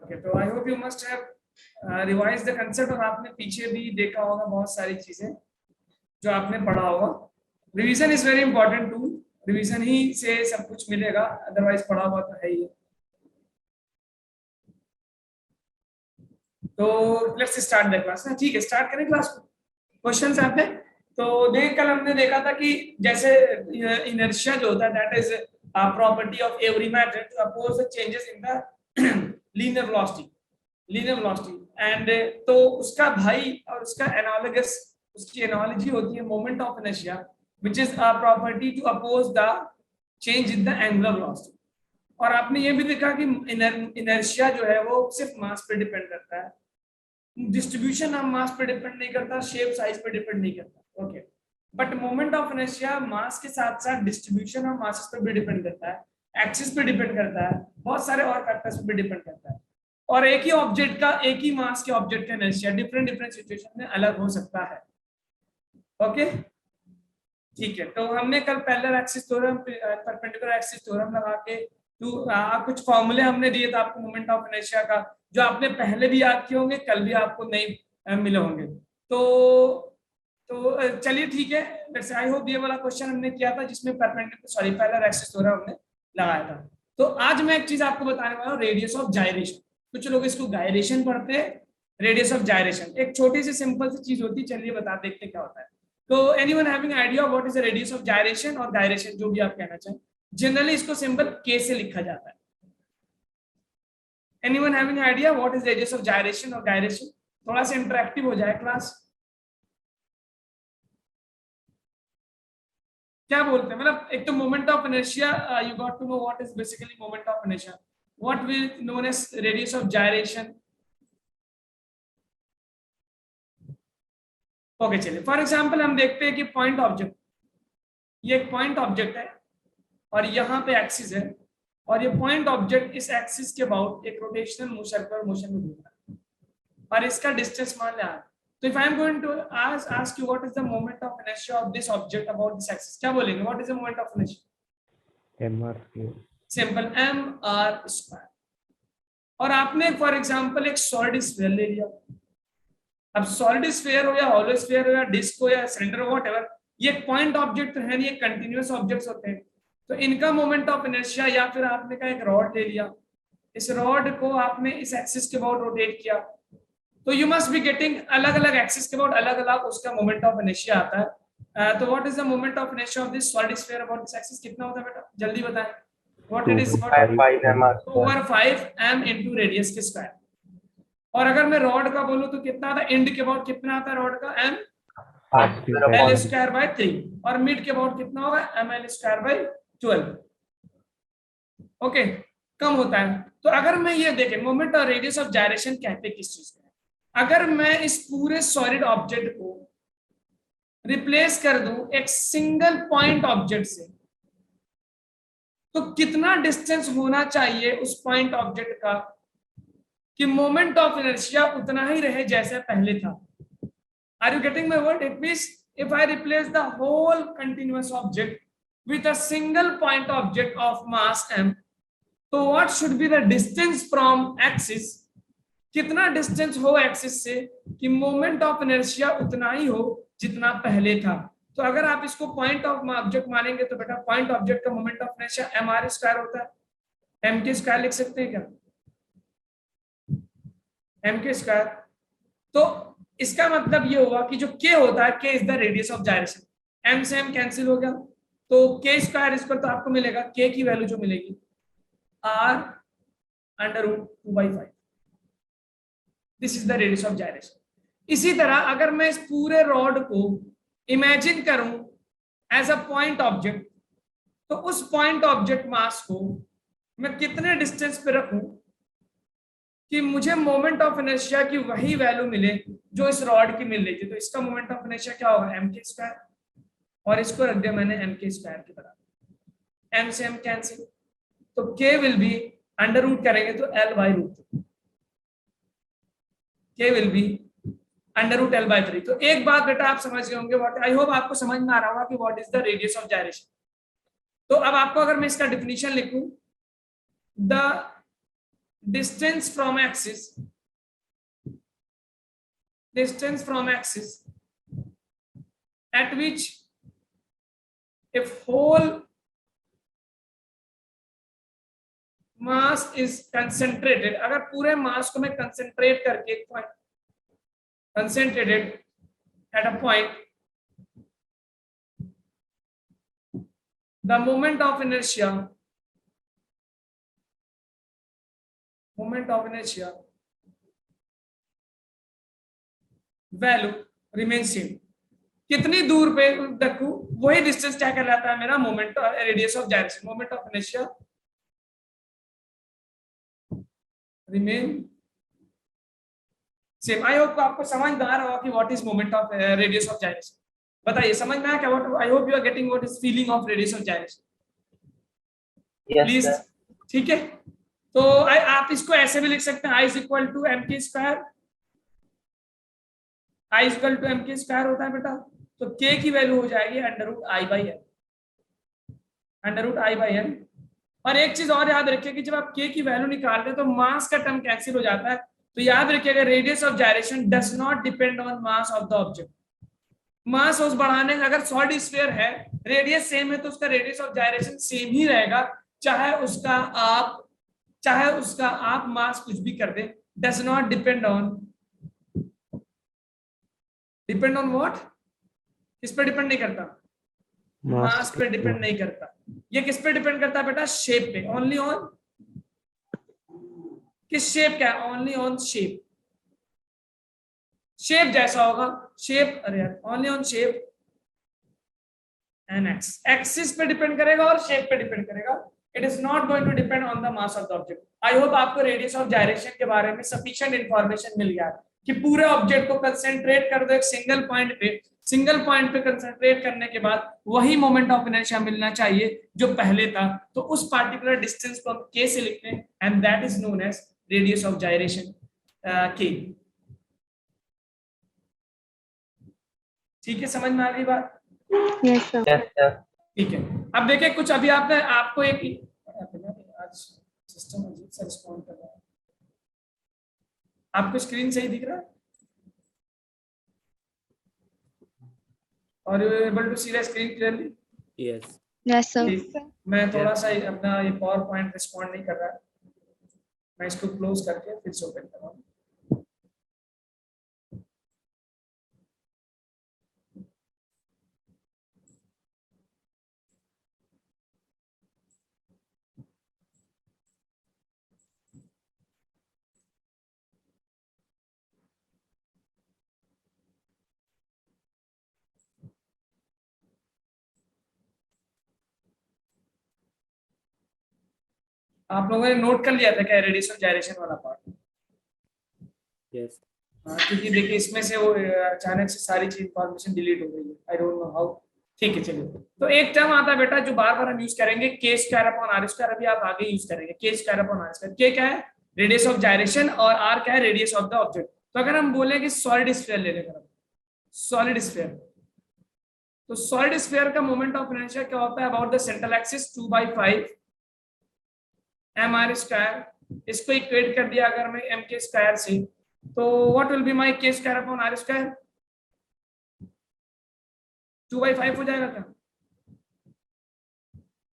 Okay, तो I hope you must have revise the concept, और आपने पीछे भी देखा होगा बहुत सारी चीजें जो आपने पढ़ा होगा। Revision is very important to, revision ही से सब कुछ मिलेगा, अदरवाइज पढ़ा हुआ तो है ही। तो लेट्स स्टार्ट द क्लास ना, ठीक है, स्टार्ट करें क्लास को। क्वेश्चंस आते हैं। तो कल हमने देखा था कि जैसे इनर्शिया जो होता है that is property of every matter to oppose the changes in the linear velocity and तो उसका भाई और उसका एनालॉगस, उसकी एनालॉजी होती है moment of inertia which is a property to oppose the change in the angular velocity. और आपने ये भी देखा कि इनर्शिया जो है वो सिर्फ मास पे डिपेंड करता है, डिस्ट्रीब्यूशन ऑफ मास पे डिपेंड नहीं करता, शेप साइज पे डिपेंड नहीं करता। Okay, but moment of inertia mass के साथ साथ डिस्ट्रीब्यूशन ऑफ मासेस पे भी डिपेंड करता है, एक्सिस पे डिपेंड करता है, बहुत सारे और फैक्टर्स पे डिपेंड करता है। और एक ही ऑब्जेक्ट का, एक ही मास के ऑब्जेक्ट का इनर्शिया डिफरेंट डिफरेंट सिचुएशन में अलग हो सकता है। ओके, ठीक है। तो हमने कल parallel axis theorem, perpendicular axis theorem लगा के कुछ फॉर्मूले हमने दिए थे आपको मोमेंट ऑफ इनर्शिया का, जो आपने पहले भी याद किए होंगे, कल भी आपको नहीं मिले होंगे। तो चलिए ठीक है, वैसे आई होप ये वाला क्वेश्चन हमने किया था जिसमें पैरेलल एक्सिस थ्योरम हमने लगाया था। तो आज मैं एक चीज आपको बताने वाला हूँ, रेडियस ऑफ जायरेशन। कुछ लोग इसको गायरेशन पढ़ते हैं, रेडियस ऑफ जायरेशन एक छोटी सी सिंपल सी चीज होती है, चलिए बता देखते क्या होता है। तो anyone having idea what is the radius of gyration और गायरेशन, जो भी आप कहना चाहें। जनरली इसको सिंपल के से लिखा जाता है। Anyone having idea what is radius of gyration और गायरेशन? थोड़ा सा इंटरेक्टिव हो जाए क्लास। क्या बोलते हैं, मतलब एक तो moment of inertia, you got to know what is basically moment of inertia, what will known as radius of gyration. Okay चलिए, फॉर एग्जांपल हम देखते हैं कि पॉइंट ऑब्जेक्ट, ये एक पॉइंट ऑब्जेक्ट है और यहाँ पे एक्सिस है, और ये पॉइंट ऑब्जेक्ट इस एक्सिस के अबाउट एक रोटेशनल सर्कुलर मोशन में घूम रहा है और इसका डिस्टेंस मान लिया। तो if I am going to ask you what is the moment of inertia of this object about this axis, क्या बोलेंगे? What is the moment of inertia? mr², simple mr²। और आपने फॉर एग्जांपल एक solid sphere ले लिया। अब solid sphere हो या हॉलो स्फीयर हो या डिस्क हो या सिलेंडर हो, व्हाटएवर, ये पॉइंट ऑब्जेक्ट है, ये कंटीन्यूअस ऑब्जेक्ट्स होते हैं। तो इनका मोमेंट ऑफ इनर्शिया, या फिर आपने कहा एक रॉड ले लिया, इस रॉड को आपने इस एक्सिस के अबाउट रोटेट किया, तो यू मस्ट बी गेटिंग अलग अलग एक्सिस के अबाउट अलग अलग उसका मोमेंट ऑफ इनर्शिया आता है। तो what is the moment of inertia of this solid sphere about this axis? कितना होता है बेटा, जल्दी बताएं। What it is? 5m into radius के स्क्वायर। और अगर मैं रॉड का बोलूं तो कितना आता है? एंड के अबाउट कितना आता है रॉड का? m l²/3। और मिड के अबाउट कितना होगा? ml²/12। ओके, कम होता है। तो अगर मैं ये देखें, मोमेंट और रेडियस ऑफ जायरेशन कहते किस चीज का? अगर मैं इस पूरे सॉलिड ऑब्जेक्ट को रिप्लेस कर दूं एक सिंगल पॉइंट ऑब्जेक्ट से, तो कितना डिस्टेंस होना चाहिए उस पॉइंट ऑब्जेक्ट का कि मोमेंट ऑफ इनर्शिया उतना ही रहे जैसे पहले था? Are you getting my word? It means if I replace the whole continuous object with a single point object of mass m, so what should be the distance from axis? कितना distance हो axis से कि moment of inertia उतना ही हो जितना पहले था? तो अगर आप इसको पॉइंट ऑफ ऑब्जेक्ट मानेंगे तो बेटा पॉइंट ऑब्जेक्ट का मोमेंट ऑफ इनर्शिया mr² होता है। m के स्क्वायर लिख सकते हैं क्या? m के स्क्वायर। तो इसका मतलब ये हुआ कि जो k होता है, k is the radius of gyration, m से m कैंसिल हो गया, तो k² इस पर तो आपको मिलेगा k की वैल्यू जो मिलेगी r√2/5। This is the radius of gyration. इसी तरह अगर मैं इस पूरे रॉड को इमेजिन करूं एज अ पॉइंट ऑब्जेक्ट, तो उस पॉइंट ऑब्जेक्ट मास को मैं कितने डिस्टेंस पे रखूं कि मुझे मोमेंट ऑफ इनर्शिया की वही वैल्यू मिले जो इस रॉड की मिल रही थी? तो इसका मोमेंट ऑफ इनर्शिया क्या होगा? m² और इसको रख दिया मैंने m² के बराबर, m से m कैंसिल, तो k will be under root करेंगे तो l/√3, k will B √l/3। तो एक बात बेटा आप समझ गए होंगे, व्हाट, आई होप आपको समझ में आ रहा होगा कि what is the radius of gyration. तो अब आपको अगर मैं इसका डिफिनीशन लिखूं, the distance from axis at which if whole mass is concentrated, अगर पूरे मास को मैं कंसेंट्रेट करके एक point concentrated at a point, the moment of inertia value remains same. कितनी दूर पे रखूं वही डिस्टेंस क्या कहलाता है मेरा moment radius of gyration. Moment of inertia remain same. I hope आपको समझ में आ रहा होगा कि what is moment of radius of gyration. बताइए समझ में आया क्या? What I hope you are getting what is feeling of radius of gyration. Please. ठीक है, तो आप इसको ऐसे भी लिख सकते हैं, I is equal to mk square. I is equal to mk square होता है बेटा, तो k की वैल्यू हो जाएगी under root I by N. और एक चीज और याद रखिए कि जब आप k की वैल्यू निकालते हैं तो मास का टर्म कैंसिल हो जाता है. तो याद रखिएगा radius of gyration does not depend on mass of the object. Mass उस बढ़ाने, अगर सॉलिड स्फीयर है, रेडियस सेम है, तो उसका रेडियस ऑफ जायरेशन सेम ही रहेगा, चाहे उसका आप मास कुछ भी कर दे. Does not depend on what? किस पे डिपेंड नहीं करता? मास पे डिपेंड नहीं करता. ये किस पे डिपेंड करता है बेटा? शेप पे. ओनली ऑन किस शेप? क्या? Only on shape. शेप जैसा होगा शेप, अरे यार, only on shape and axis पे डिपेंड करेगा और शेप पे डिपेंड करेगा. It is not going to depend on the mass of the object. I hope आपको रेडियस ऑफ जायरेशन के बारे में सफिशिएंट इंफॉर्मेशन मिल गया कि पूरे ऑब्जेक्ट को कंसेंट्रेट कर दो एक सिंगल पॉइंट पे कंसेंट्रेट करने के बाद वही मोमेंट ऑफ इनर्शिया मिलना चाहिए जो पहले था. तो उस पार्टिकुलर डिस्टेंस को हम k से लिखते हैं and that is known as radius of gyration k. ठीक है, समझ में आ गई बात? Yes sir. ठीक है, अब देखिए कुछ अभी आपको एक आज सिस्टम अजीब सा रिस्पॉन्ड कर रहा है. आपको स्क्रीन सही दिख रहा है? और you able to see the screen clearly? Yes. Yes sir. मैं थोड़ा सा अपना ये पावर पॉइंट रिस्पॉन्ड नहीं कर रहा है, मैं इसको क्लोज करके फिर से ओपन कर रहा हूँ. आप लोगों ने नोट कर लिया था क्या रेडियस ऑफ जायरेशन वाला पार्ट? यस. क्योंकि देखिए इसमें से वो अचानक से सारी चीज इंफॉर्मेशन डिलीट हो गई है. I don't know how. ठीक है, चलिए. तो एक टर्म आता है बेटा जो बार बार हम यूज करेंगे, k square upon r square. अभी आप आगे यूज करेंगे k square upon r square. k क्या है? रेडियस ऑफ जायरेशन, और r क्या है? Radius of the object. तो अगर हम बोले कि सॉलिड स्फीयर ले लेंगे, सॉलिड स्फीयर, तो सॉलिड स्फीयर का मोमेंट ऑफ इनर्शिया क्या होता है? About the central axis 2/5 mr square. इसको इक्वेट कर दिया अगर मैं mk स्क्वायर से, तो what will be my k square upon r square? 2/5 हो जाएगा क्या?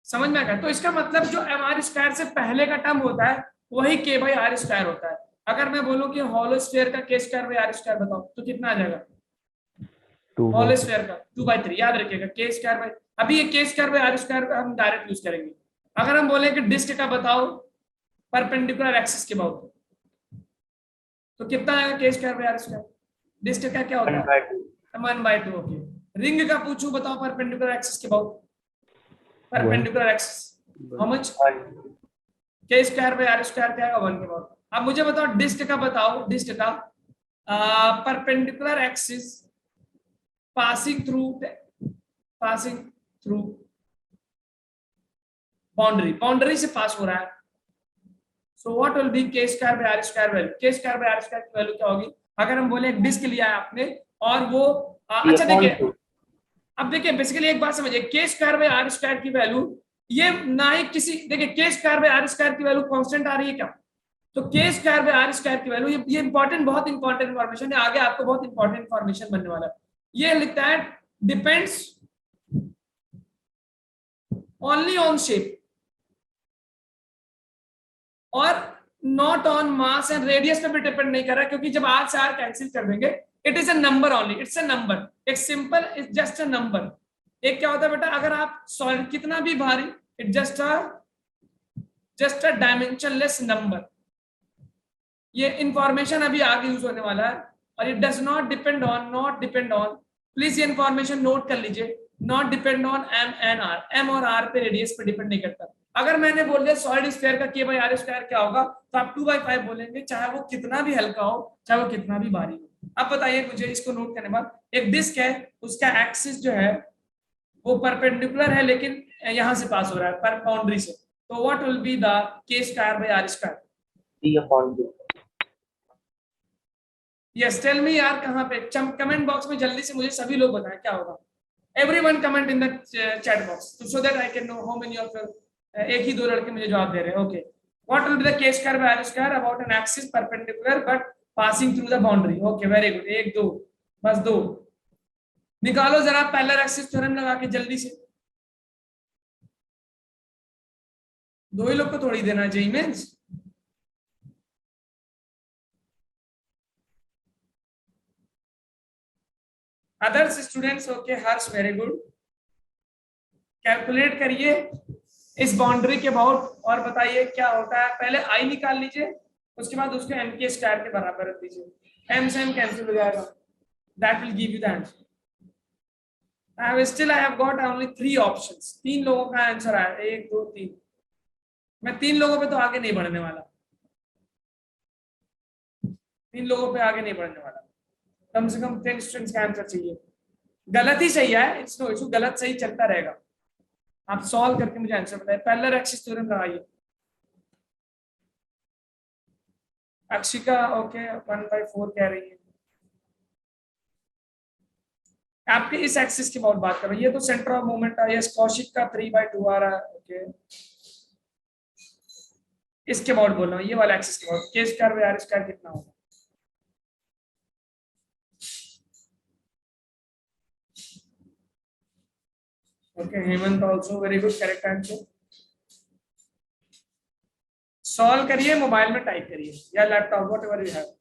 समझ में आ गया? तो इसका मतलब जो mr स्क्वायर से पहले का टर्म होता है वही k/r स्क्वायर होता है. अगर मैं बोलूं कि होलो स्फीयर का k स्क्वायर r स्क्वायर बताओ तो कितना आ जाएगा? होलो स्फीयर का 2/3. याद रखिएगा k स्क्वायर बाय, अभी ये k स्क्वायर r स्क्वायर हम डायरेक्ट यूज करेंगे. अगर हम बोले कि डिस्क का बताओ परपेंडिकुलर एक्सिस के बाउंड, तो कितना आएगा k square r square? Disc का क्या होता है? 1/2. ओके. रिंग का पूछूं बताओ परपेंडिकुलर एक्सिस के bound, perpendicular axis how much? k square r square क्या आएगा? 1 के बाउंड. अब मुझे बताओ डिस्क का बताओ, डिस्क का perpendicular axis passing through boundary से पास हो रहा है. सो what will B k square by r square value? k square by r square की वैल्यू क्या होगी? अगर हम बोले एक डिस्क लिया है आपने और वो अच्छा देखिए, अब देखिए बेसिकली एक बात समझिए, k square by r square की वैल्यू ये ना ही किसी, देखिए k square by r square की वैल्यू कांस्टेंट आ रही है क्या? तो के स्क्वायर बाय आर स्क्वायर की वैल्यू, ये इंपॉर्टेंट, बहुत इंपॉर्टेंट इन्फॉर्मेशन है, आगे आपको बहुत इंपॉर्टेंट इन्फॉर्मेशन बनने वाला है। ये लिखता है डिपेंड्स ओनली ऑन शेप और not on mass and radius पे भी डिपेंड नहीं कर रहा, क्योंकि जब आर से आर कैंसिल कर देंगे, it is a number only, it's a number, एक simple, it's just a number. एक क्या होता है बेटा, अगर आप सॉलिड कितना भी भारी, it just a dimensionless number. ये इंफॉर्मेशन अभी आगे यूज होने वाला है, और it does not depend on, please ये इंफॉर्मेशन नोट कर लीजिए, not depend on M and R, M और आर पे रेडियस पे डिपेंड नहीं करता। अगर मैंने बोल दिया सॉलिड स्फीयर का के बाई आर स्क्वायर क्या होगा, तो आप 2/5 बोलेंगे, चाहे वो कितना भी हल्का हो, चाहे वो कितना भी भारी हो। अब बताइए मुझे, इसको नोट करने बाद, एक डिस्क है, उसका एक्सिस जो है वो परपेंडिकुलर है, लेकिन यहां से पास हो रहा है पर बाउंड्री से, तो what will be the K square by R square? Yes, tell me यार, कहां पे? कमेंट बॉक्स में जल्दी से मुझे सभी लोग बताएं क्या होगा। Everyone comment in the chat box, so that I can know how many of you. एक ही दो लड़के मुझे जवाब दे रहे हैं। Okay, what will be the K square by R square about an axis perpendicular but passing through the boundary? Okay, very good, एक दो, बस दो निकालो जरा, पैरेलल एक्सिस थ्योरम लगा के जल्दी से। दो ही लोग को थोड़ी देना चाहिए मींस। Others students? ओके, हर्ष, वेरी गुड। कैलकुलेट करिए इस बाउंड्री के अबाउट और बताइए क्या होता है। पहले आई निकाल लीजिए, उसके बाद उसको एम के स्क्वायर के बराबर रख दीजिए, एम से एम कैंसिल हो जाएगा, that will give you the answer. I have got only 3 options, 3 लोगों का आंसर आया, 1 2 3। मैं 3 लोगों पे तो आगे नहीं बढ़ने वाला, 3 लोगों पे आगे नहीं बढ़ने वाला, कम से कम 10 स्टूडेंट्स का आंसर चाहिए। गलत ही सही है, इट्स नो इशू, गलत सही चलता रहेगा। आप सॉल्व करके मुझे आंसर बताइए। पैरेलल एक्सिस थ्योरम लगाइए। अक्षिका ओके, 1/4 कह रही है। आपके इस एक्सिस की बहुत बात कर रही है, ये तो सेंटर ऑफ मोमेंट है, ये कौशिक का 3/2 आ रहा है। ओके, इसके अबाउट बोल रहा हूँ, ये वाला एक्सिस के अबाउट, के स्क्वायर बाय आर स्क्वायर कितना होगा? Okay, Hemant also very good, correct answer. Solve करिए, मोबाइल में टाइप करिए या लैपटॉप, व्हाटएवर यू हैव।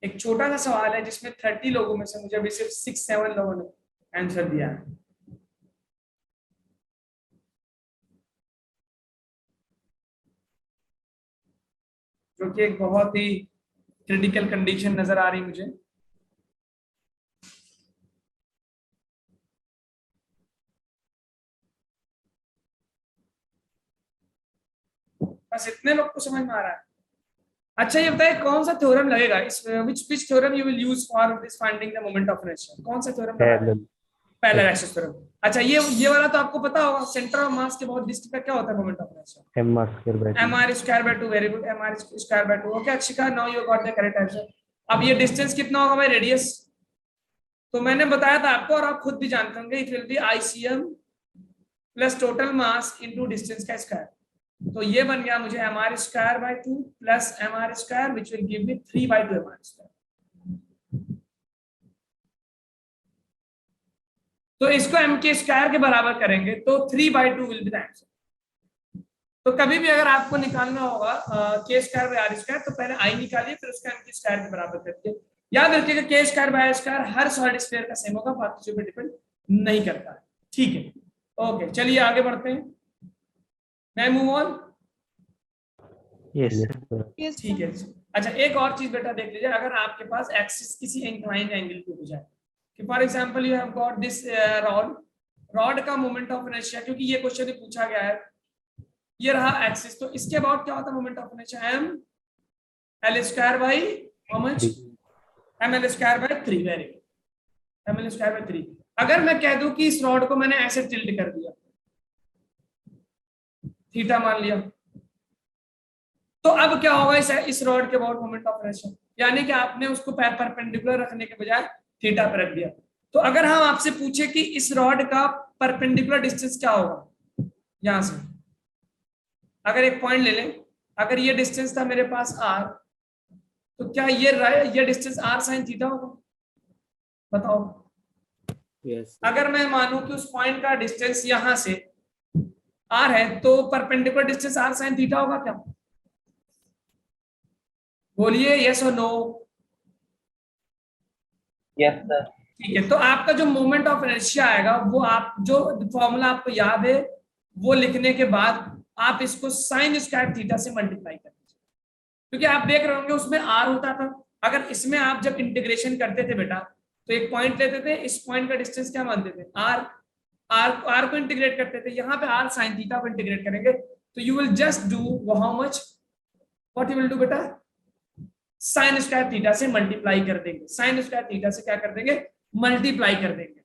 एक छोटा सा सवाल है जिसमें 30 लोगों में से मुझे अभी सिर्फ 6-7 लोगों ने आंसर दिया है। जो कि एक बहुत ही क्रिटिकल कंडीशन नजर आ रही मुझे। बस इतने लोग को समझ में आ रहा है। अच्छा, ये बताइए कौन सा थ्योरम लगेगा इस, which theorem you will use for this finding the moment of inertia? कौन सा थ्योरम लगेगा? Parallel axis theorem. अच्छा, ये वाला तो आपको पता होगा, सेंटर ऑफ मास के बहुत डिस्टेंस पे क्या होता है moment of inertia? mr square by 2, very good, mr square by 2। Okay Akshika, now you got the correct answer. अब ये डिस्टेंस कितना होगा भाई, रेडियस? तो मैंने बताया था आपको, और आप खुद भी जानते होंगे, it will B ICM plus total mass into distance का स्क्वायर। तो ये बन गया मुझे mr square by 2 plus mr square, which will give me 3/2 mr square. तो इसको m के स्क्वायर के बराबर करेंगे तो 3/2 विल बी द आंसर। तो कभी भी अगर आपको निकालना होगा के स्क्वायर बाय आर स्क्वायर, तो पहले आई निकालिए, फिर उसका m के स्क्वायर के बराबर करके। याद रखिएगा के स्क्वायर बाय आर स्क्वायर हर सॉलिड स्फीयर का सेम होगा, बाकी पे डिपेंड नहीं करता है। ठीक है, ओके, चलिए आगे बढ़ते हैं। मैं मूव ऑन। यस ठीक है। अच्छा, एक और चीज बेटा देख लीजिए, अगर आपके पास एक्सिस किसी इंक्लाइंड एंगल पे हो जाए, कि for example you have got this rod का मोमेंट ऑफ इनर्शिया, क्योंकि ये क्वेश्चन भी पूछा गया है, ये रहा एक्सिस, तो इसके अबाउट क्या होता है moment of inertia? m l square by how much? m l square by 3, very good, m l square by 3। अगर मैं कह दूं कि इस रॉड को मैंने ऐसे टिल्ट कर दिया, थीटा मान लिया, तो अब क्या होगा इस रॉड के अबाउट मोमेंट ऑफ इनर्शिया? यानी कि आपने उसको परपेंडिकुलर रखने के बजाय थीटा पर रख दिया। तो अगर हम आपसे पूछे कि इस रॉड का परपेंडिकुलर डिस्टेंस क्या होगा यहां से, अगर एक पॉइंट ले लें, अगर ये डिस्टेंस था मेरे पास r, तो क्या ये डिस्टेंस r sin थीटा होगा? बताओ। Yes. अगर मैं मानूं कि उस पॉइंट का डिस्टेंस यहां से r है, तो perpendicular distance r sin theta होगा क्या? बोलिए यस और नो। Yes sir. ठीक है, तो आपका जो मोमेंट ऑफ इनर्शिया आएगा, वो आप जो फॉर्मूला आपको याद है वो लिखने के बाद आप इसको साइन स्क्वायर थीटा से मल्टीप्लाई कर दीजिए, क्योंकि आप देख रहे होंगे उसमें r होता था। अगर इसमें आप जब इंटीग्रेशन करते थे बेटा, तो एक पॉइंट लेते थे, इस पॉइंट का डिस्टेंस क्या मानते थे? r को इंटीग्रेट करते थे, यहाँ पे r साइन थीटा को इंटीग्रेट करेंगे, तो you will just do how much, what you will do बेटा, साइन स्क्वायर थीटा से मल्टीप्लाई कर देंगे, साइन स्क्वायर थीटा से क्या कर देंगे? मल्टीप्लाई कर देंगे।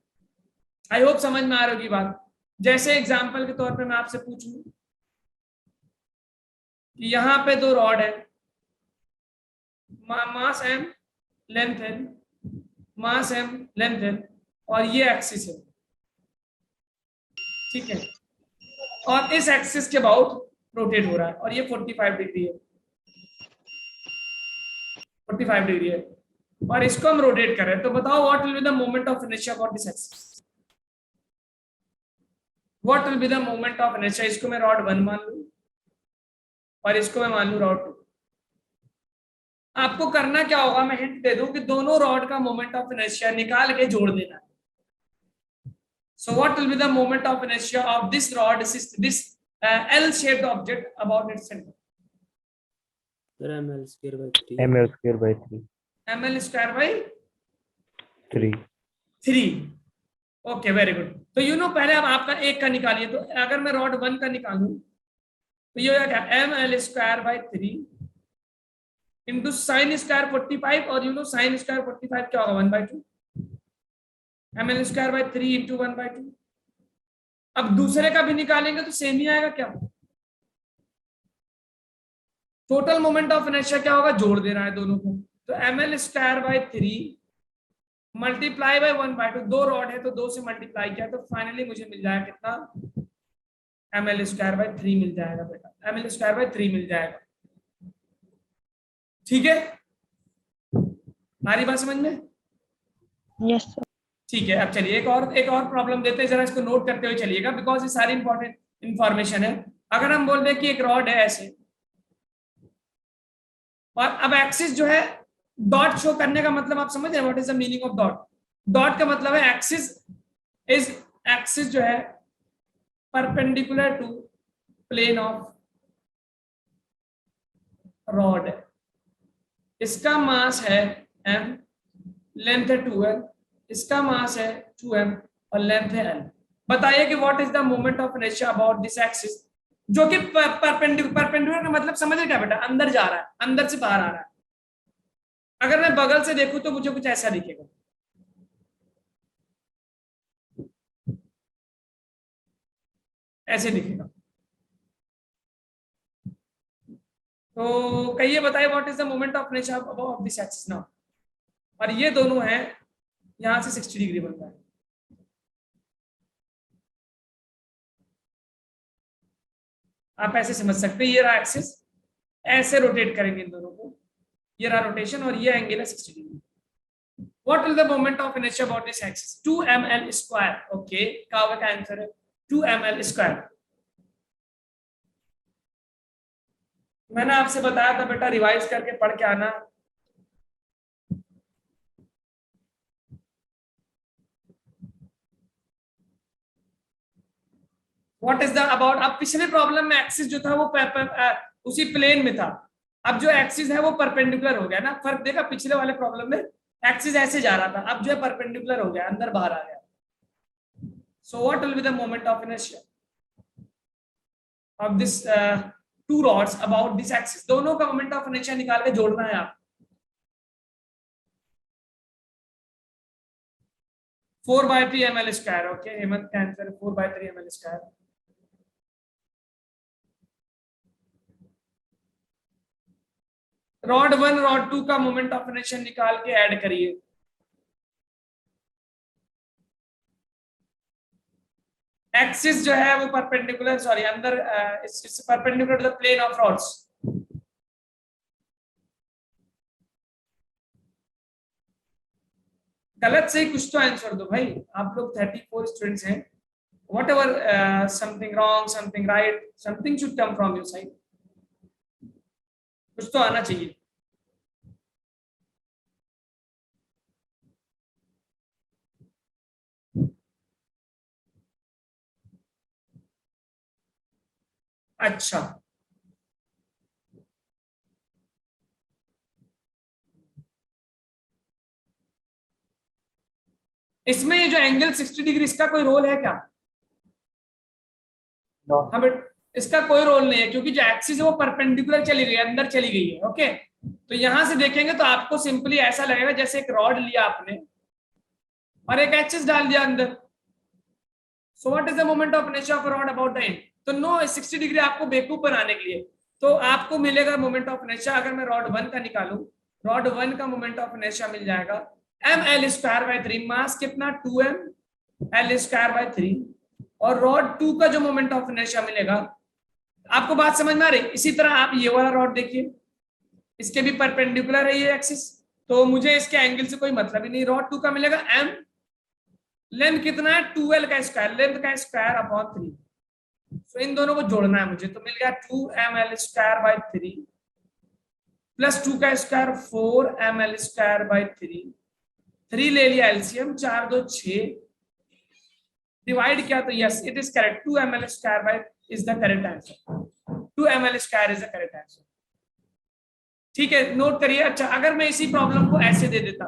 आई होप समझ में आ रही होगी बात। जैसे एग्जांपल के तौर पे मैं आपसे पूछूं कि यहाँ पे दो रॉड है, मास m, लेंथ n, मास m, लेंथ n, और ये एक्सिस है, ठीक है, और इस एक्सिस के अबाउट रोटेट हो रहा है, और ये 45 डिग्री है, 45 डिग्री है, और इसको हम रोटेट कर रहे हैं। तो बताओ what will be the moment of inertia for this axis? What will be the moment of inertia? इसको मैं रॉड 1 मान लूं और इसको मैं मान लूं रॉड 2। आपको करना क्या होगा, मैं हिंट दे दूं कि दोनों रॉड का मोमेंट ऑफ इनर्शिया निकाल के जोड़ देना है। सो what will be the moment of inertia of this rod, this L shaped object about its center? Sir, ml square by 3. ml square by 3. ml square by 3. 3। Okay, very good. तो you know पहले अब आपका एक का निकालिए। तो अगर मैं रॉड 1 का निकालूं तो ये हो जाएगा ml square by 3 into sine square 45, और यू नो साइन स्क्वायर 45 क्या होगा? 1/2। ml square by 3 into 1/2। अब दूसरे का भी निकालेंगे तो सेम ही आएगा क्या? टोटल मोमेंट ऑफ इनर्शिया क्या होगा? जोड़ देना है दोनों को। तो ml square by 3 multiply by 1/2, दो रॉड है तो 2 से मल्टीप्लाई किया, तो फाइनली मुझे मिल जाएगा कितना? ml स्क्वायर बाय 3 मिल जाएगा बेटा, ml स्क्वायर बाय 3 मिल जाएगा। ठीक है, हमारी बात समझ में? Yes, sir. ठीक है, अब चलिए एक और प्रॉब्लम देते हैं, जरा इसको नोट करते हुए चलिएगा, बिकॉज ये सारी इंपॉर्टेंट इंफॉर्मेशन है। अगर हम बोल दें कि एक रॉड है ऐसे, और अब एक्सिस जो है, डॉट शो करने का मतलब आप समझ रहे हैं what is the meaning of dot? Dot का मतलब है एक्सिस जो है perpendicular to plane of rod. इसका मास है m, लेंथ है 2l, इसका मास है 2m और लेंथ है l। बताइए कि what is the moment of inertia about this axis, जो कि परपेंडिकुलर का मतलब समझ रहे क्या बेटा? अंदर जा रहा है, अंदर से बाहर आ रहा है। अगर मैं बगल से देखूं तो मुझे कुछ ऐसा दिखेगा, ऐसे दिखेगा। तो कहिए, बताइए what is the moment of inertia about this axis now. और ये दोनों हैं, यहां से 60 डिग्री बन रहा है। आप ऐसे समझ सकते हैं, ये रहा एक्सिस, ऐसे रोटेट करेंगे इन दोनों को, ये रहा रोटेशन, और ये एंगल है 60 degree. What will the moment of inertia about this axis? 2ml square. Okay, कावा का आंसर है 2ml square। मैंने आपसे बताया था बेटा रिवाइज करके पढ़ के आना। What is the about? अब पिछले प्रॉब्लम में एक्सिस जो था वो उसी प्लेन में था, अब जो एक्सिस है वो परपेंडिकुलर हो गया ना। फर्क देखा, पिछले वाले प्रॉब्लम में एक्सिस ऐसे जा रहा था, अब जो है परपेंडिकुलर हो गया, अंदर बाहर आ गया। So what will be the moment of inertia of this two rods about this axis? दोनों का मोमेंट ऑफ इनर्शिया निकाल के जोड़ना है आप। 4/3 ml स्क्वायर। ओके, हेमंत का answer 4/3 ml square. Rod 1 rod 2 का मोमेंट ऑफ इनर्शिया निकाल के ऐड करिए। एक्सिस जो है वो परपेंडिकुलर, सॉरी अंदर it's perpendicular to the plane of rods. गलत से ही कुछ तो आंसर दो भाई, आप लोग 34 स्टूडेंट्स हैं, whatever something wrong, something right, something should come from your side, कुछ तो आना चाहिए। अच्छा, इसमें ये जो एंगल 60 डिग्री, इसका कोई रोल है क्या? No. हाँ बट इसका कोई रोल नहीं है, क्योंकि जो एक्सिस है वो परपेंडिकुलर चली गई, अंदर चली गई है। ओके, तो यहां से देखेंगे तो आपको सिंपली ऐसा लगेगा जैसे एक रॉड लिया आपने और एक एक्सिस डाल दिया अंदर। So what is the moment of inertia of rod about the end? तो नो 60 डिग्री आपको बेवकूफ बनाने के लिए, तो आपको मिलेगा मोमेंट ऑफ इनर्शिया। अगर मैं रॉड 1 का निकालूं, रॉड 1 का मोमेंट ऑफ इनर्शिया मिल जाएगा ml²/3, मास कितना 2m l²/3, और रॉड 2 का जो मोमेंट ऑफ इनर्शिया मिलेगा, आपको बात समझ में आ रही? इसी तरह आप ये वाला रॉड देखिए, इसके भी परपेंडिकुलर है ये एक्सिस, तो मुझे इसके एंगल से कोई मतलब ही नहीं। रॉड 2 का मिलेगा m, लेंथ कितना है 2l का स्क्वायर, लेंथ का स्क्वायर अपॉन 3, तो इन दोनों को जोड़ना है मुझे, तो मिल गया 2ml²/3 प्लस 2 का स्क्वायर 4ml²/3, 3 ले लिया एलसीएम, 4 2 6, डिवाइड किया तो yes it is correct, 2ml² is the correct answer, 2ml² is the correct answer. ठीक है, नोट करिए। अच्छा, अगर मैं इसी प्रॉब्लम को ऐसे दे देता,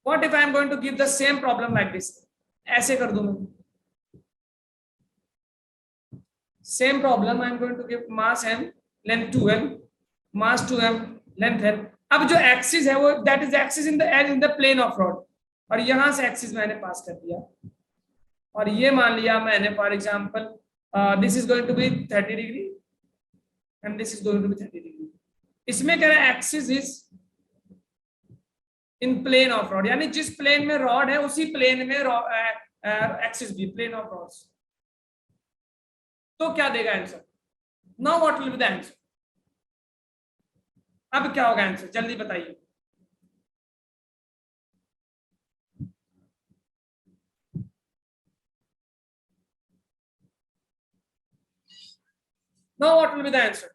what if I am going to give the same problem like this, ऐसे कर दूं मैं, same problem I am going to give mass m, length 2l, mass 2m, length l। अब जो एक्सिस है वो that is axis in the plane of rod, और यहां से एक्सिस मैंने पास कर दिया, और ये मान लिया मैंने for example this is going to be 30 degree and this is going to be 30 degree. इसमें कह रहा है axis is in plane of rod, यानी जिस प्लेन में रॉड है उसी प्लेन में एक्सिस भी, प्लेन ऑफ रॉड्स। तो क्या देगा answer? Now what will be the answer? अब क्या होगा आंसर, जल्दी बताइए। Now what will be the answer?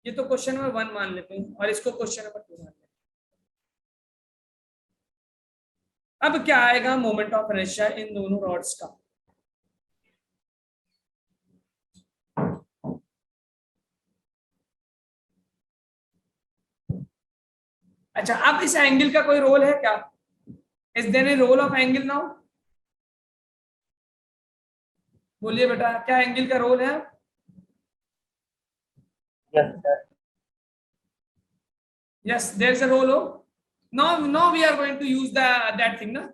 ये तो क्वेश्चन नंबर 1 मान लेते हैं और इसको क्वेश्चन नंबर 2 मान लेते हैं। अब क्या आएगा मोमेंट ऑफ इनर्शिया इन दोनों रॉड्स का? अच्छा, अब इस एंगल का कोई रोल है क्या? Is there a role of angle now? बोलिए बेटा, क्या एंगल का रोल है? Yes, sir. Yes, there is a role. Now we are going to use that thing ना।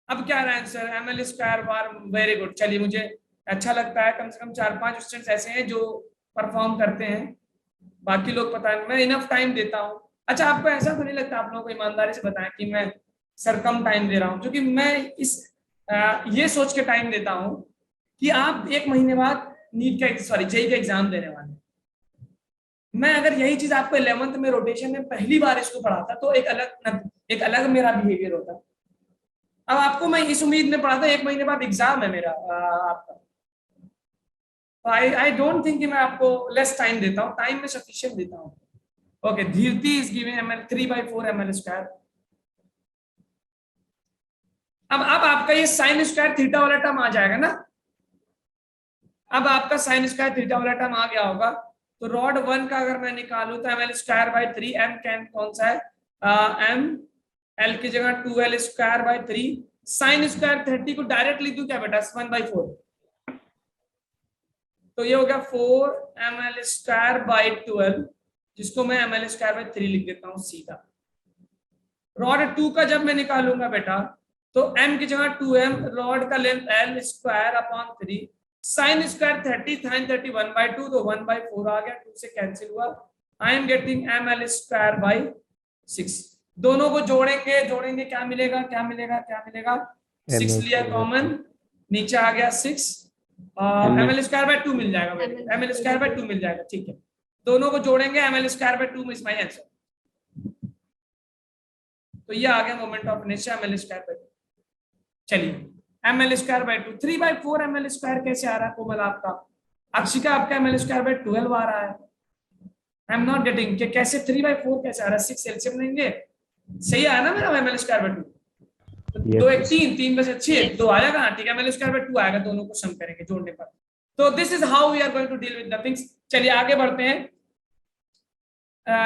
अब क्या है आंसर? ml² बार, वेरी गुड। चलिए, मुझे अच्छा लगता है, कम से कम 4-5 स्टूडेंट्स ऐसे हैं जो परफॉर्म करते हैं, बाकी लोग पता नहीं, मैं इनफ टाइम देता हूँ। अच्छा, आपको ऐसा तो नहीं लगता, आप लोगों को ईमानदारी से बताएं कि मैं सर कम टाइम दे रहा हूँ? क्योंकि मैं इस ये सोच के टाइम देता हूँ कि आप 1 महीने बाद नीट का, सॉरी जेईई का एग्जाम देने वाले हैं। मैं अगर यही चीज आपको 11th में रोटेशन में पहली बार इसको पढ़ाता तो एक अलग मेरा बिहेवियर होता। अब आपको मैं इस उम्मीद में पढ़ाता, 1 महीने बाद एग्जाम है मेरा आपका, तो आई डोंट थिंक कि मैं आपको लेस टाइम देता हूँ, टाइम में सफिशिएंट देता हूँ। Okay, Dhriti is giving ml 3/4 ml²। अब आपका ये sin² थीटा वाला टर्म आ जाएगा ना। अब आपका sin² थीटा वाला टर्म आ गया होगा, तो रॉड 1 का अगर मैं निकालूं तो ml²/3, m कैन कौन सा है, m, l की जगह 2l²/3, sin² 30 को डायरेक्ट लिख दूं क्या बेटा, 1/4, तो ये हो गया 4ml²/12, जिसको मैं ml²/3 लिख देता हूं सीधा। रॉड 2 का जब मैं निकालूंगा बेटा, तो m की जगह 2m, रॉड का लेंथ l²/3, sin² 30, sin 30 1/2, तो 1/4 आ गया, 2 से कैंसिल हुआ, आई एम गेटिंग ml²/6। दोनों को जोड़ेंगे क्या मिलेगा, 6 लिया कॉमन, नीचे आ गया 6 और ml स्क्वायर बाय 2 मिल जाएगा, ml स्क्वायर बाय 2 मिल जाएगा, ठीक है। दोनों को जोड़ेंगे ml square by 2 is my answer. तो ये आ गया moment of inertia ml square by 2। चलिए ml square by 2, 3/4 ml square कैसे आ रहा है कोमल आपका? अक्षिका आपका ml स्क्वायर बाय 12 आ रहा है। आई एम नॉट गेटिंग कि कैसे 3/4 कैसे आ रहा है? 6 एलसीएम लेंगे, सही आया ना मेरा ml स्क्वायर बाय 2? Yes, 2 1 3 3 में से 6 2 आएगा, हाँ ठीक है, ml स्क्वायर बाय 2 आएगा, दोनों को सम करेंगे जोड़ने पर। तो this is how we are going to deal with the things. चलिए आगे बढ़ते हैं।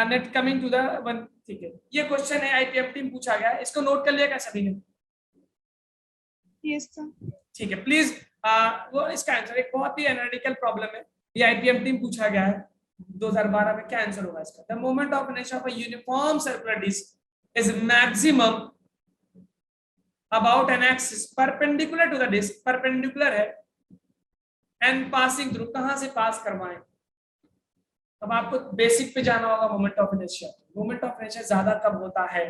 Net coming to the one, ठीक है। ये क्वेश्चन है आईपीएम टीम पूछा गया है, इसको नोट कर लिया क्या सभी ने? Yes sir. ठीक है, प्लीज वो इसका आंसर एक बहुत ही एनालिटिकल प्रॉब्लम है, ये आईपीएम टीम पूछा गया है 2012 में। क्या आंसर होगा इसका? The moment of inertia of a uniform circular disc is maximum about an axis perpendicular to the disc, perpendicular है, एंड पासिंग थ्रू, कहां से पास करवाएं? अब आपको बेसिक पे जाना होगा moment of inertia. Moment of inertia ज्यादा कब होता है?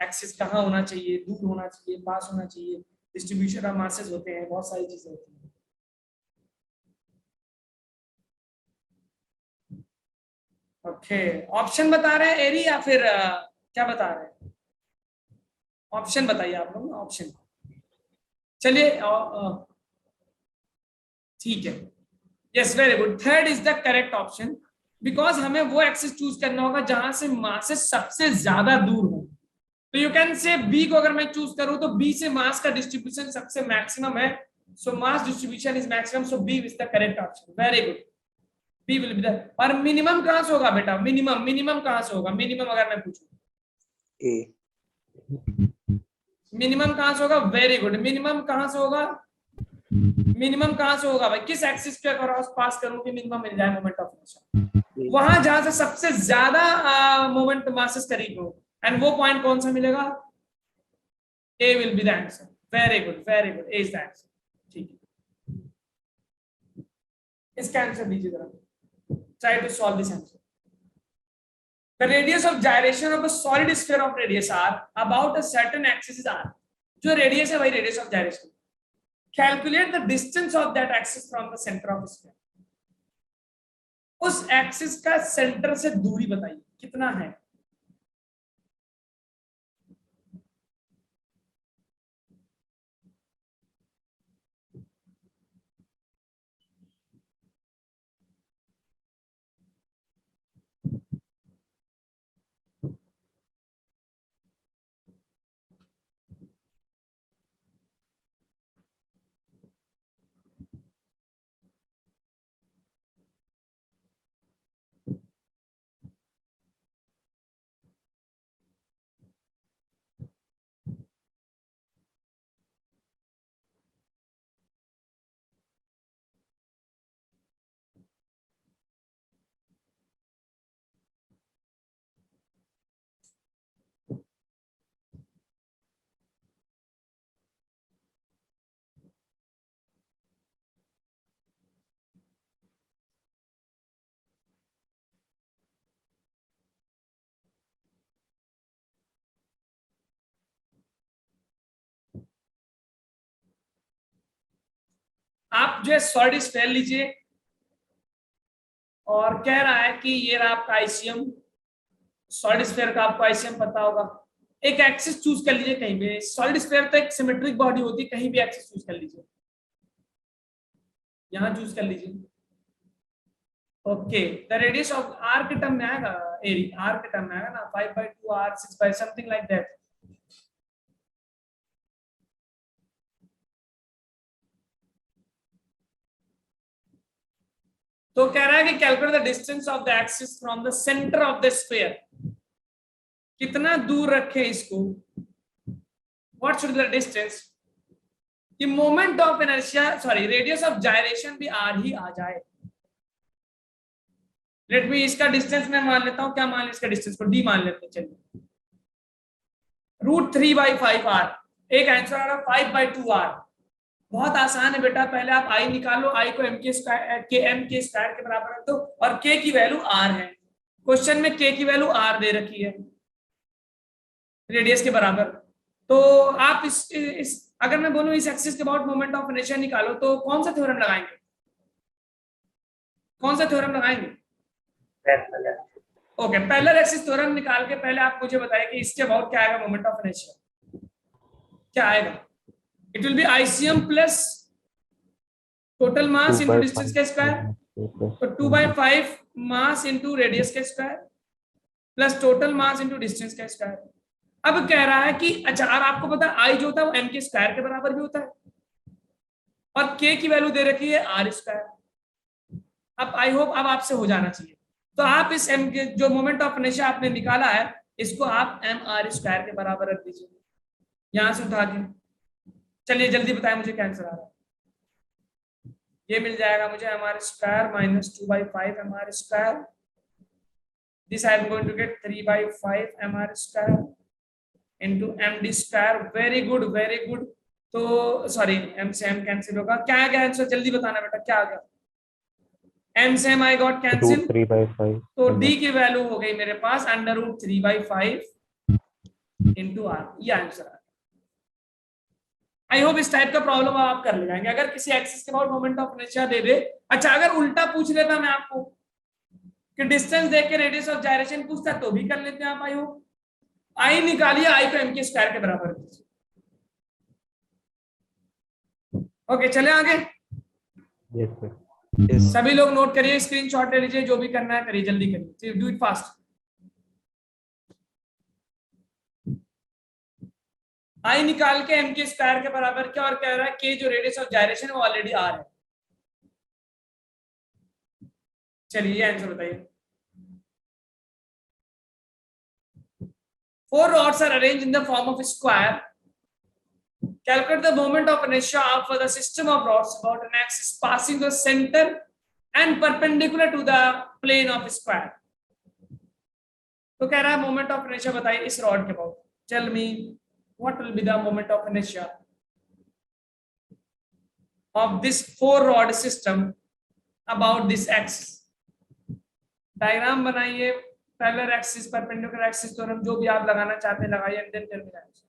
एक्सिस कहां होना चाहिए? दूर होना चाहिए, पास होना चाहिए, डिस्ट्रीब्यूशन ऑफ मासेस होते हैं, बहुत सारी चीजें होती हैं। ओके, ऑप्शन बता रहे हैं एरी या फिर क्या बता रहे हैं? ऑप्शन बताइए आप लोग, ऑप्शन। चलिए ठीक है, yes very good, third is the correct option, because हमें वो एक्सिस चूज करना होगा जहां से मासेस सबसे ज्यादा दूर हो। तो यू कैन से बी को अगर मैं चूज करूं तो बी से मास का डिस्ट्रीब्यूशन सबसे मैक्सिमम है, so mass distribution is maximum, so B is the correct option. Very good, B will be the. और मिनिमम कहां से होगा बेटा? मिनिमम, मिनिमम कहां से होगा? मिनिमम अगर मैं पूछूं ए, मिनिमम कहां से होगा? वेरी गुड, मिनिमम कहां से होगा? मिनिमम कहां से होगा भाई? किस एक्सिस पे क्रॉस पास करूं कि मिनिमम मिल जाए मोमेंट ऑफ इनर्शिया? वहां जहां से सबसे ज्यादा मोमेंट मासेस करीब हो, एंड वो पॉइंट कौन सा मिलेगा? A will be the answer. Very good, very good, A is the answer. ठीक है, इसका आंसर दीजिए जरा, try to solve this answer. The radius of gyration of a solid sphere of radius r about a certain axis is r. जो radius है वही radius of gyration। Calculate the distance of that axis from the center of the sphere. उस axis का centre से दूरी बताइए कितना है? आप जो है सॉलिड स्फीयर लीजिए और कह रहा है कि ये रहा आपका आईसीएम, सॉलिड स्फीयर का आपको आईसीएम पता होगा। एक एक्सिस चूज कर लीजिए कहीं भी, सॉलिड स्फीयर तो एक सिमेट्रिक बॉडी होती है, कहीं भी एक्सिस चूज कर लीजिए, यहां चूज कर लीजिए। Okay, the radius of R के टर्म में आएगा, एरी आर के टर्म में आएगा ना, 5/2 r 6 समथिंग लाइक दैट। तो कह रहा है कि calculate the distance of the axis from the centre of the sphere, कितना दूर रखें इसको, व्हाट शुड द डिस्टेंस, कि moment of inertia sorry radius of gyration भी आर ही आ जाए। लेट मी, इसका डिस्टेंस मैं मान लेता हूं, क्या मान लें इसका डिस्टेंस को? डी मान लेते हैं। चलिए, √3/5 r, एक आंसर आ रहा 5/2 r। बहुत आसान है बेटा, पहले आप आई निकालो, आई को m के स्क्वायर के बराबर रख दो और k की वैल्यू r है। क्वेश्चन में k की वैल्यू r दे रखी है रेडियस के बराबर, तो आप इस अगर मैं बोलूं इस एक्सिस के अबाउट मोमेंट ऑफ इनर्शिया निकालो तो कौन सा थ्योरम लगाएंगे, कौन सा थ्योरम लगाएंगे? ओके, पैरेलल एक्सिस थ्योरम निकाल के पहले आप मुझे बताइए कि इसके अबाउट क्या आएगा मोमेंट ऑफ इनर्शिया, क्या आएगा? It will B ICM plus total mass into distance के स्क्वायर, तो 2/5 मास इनटू रेडियस के square plus total mass into distance का स्क्वायर। अब कह रहा है कि अच्छा, और आपको पता है I जो होता है वो m के स्क्वायर के बराबर भी होता है और k की वैल्यू दे रखी है r स्क्वायर। अब आई होप अब आपसे हो जाना चाहिए, तो आप इस m के जो मोमेंट ऑफ इनर्शिया आपने निकाला है इसको आप mr स्क्वायर के बराबर रख दीजिए यहां से उठा के। चलिए जल्दी बताएं मुझे क्या आंसर आ रहा है। ये मिल जाएगा मुझे mr square minus 2/5 mr square, this I am going to get 3/5 mr square into md square. Very good very good. तो सॉरी m से m कैंसिल होगा, क्या आ गया आंसर जल्दी बताना बेटा, क्या आ गया? m से m आई गॉट कैंसिल, 3/5 तो d की वैल्यू हो गई मेरे पास √3/5 इंटू r, ये आंसर आ गया। आई होप इस टाइप का प्रॉब्लम आप कर ले जाएंगे अगर किसी एक्सिस के अबाउट मोमेंट ऑफ इनर्शिया दे दे। अच्छा, अगर उल्टा पूछ लेता मैं आपको कि डिस्टेंस देख के रेडियस ऑफ जायरेशन पूछता तो भी कर लेते हैं आप। आई होप आई निकालिए, आई को m के स्क्वायर के बराबर कीजिए। ओके चले आगे। Yes sir. सभी लोग नोट करिए, स्क्रीनशॉट ले लीजिए, जो भी करना है करिए, जल्दी करिए, डू इट फास्ट। आई निकाल के m के स्क्वायर के बराबर क्या, और कह रहा है k जो रेडियस ऑफ जायरेशन है वो ऑलरेडी r है। चलिए आंसर बताइए। 4 rods are arranged in the form of a square. Calculate the moment of inertia for the system of rods about an axis passing the center and perpendicular to the plane of a square. तो कह रहा है moment of inertia बताइए इस rod के about. Tell me what will be the moment of inertia of this 4 rod system about this axis. Diagram बनाइए, parallel axis, perpendicular axis, theorem जो भी आप लगाना चाहते हैं लगाइए and then tell me the answer.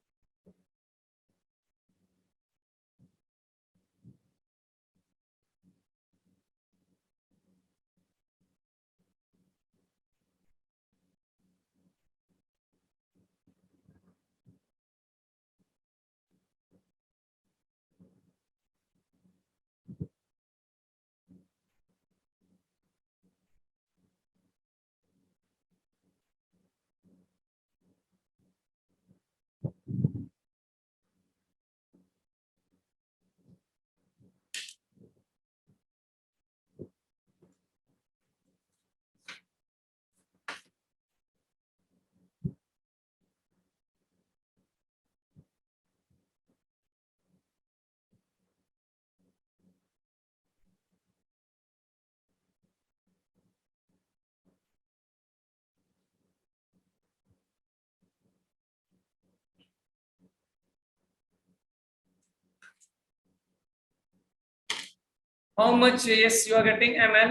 How much? Yes, you are getting ml.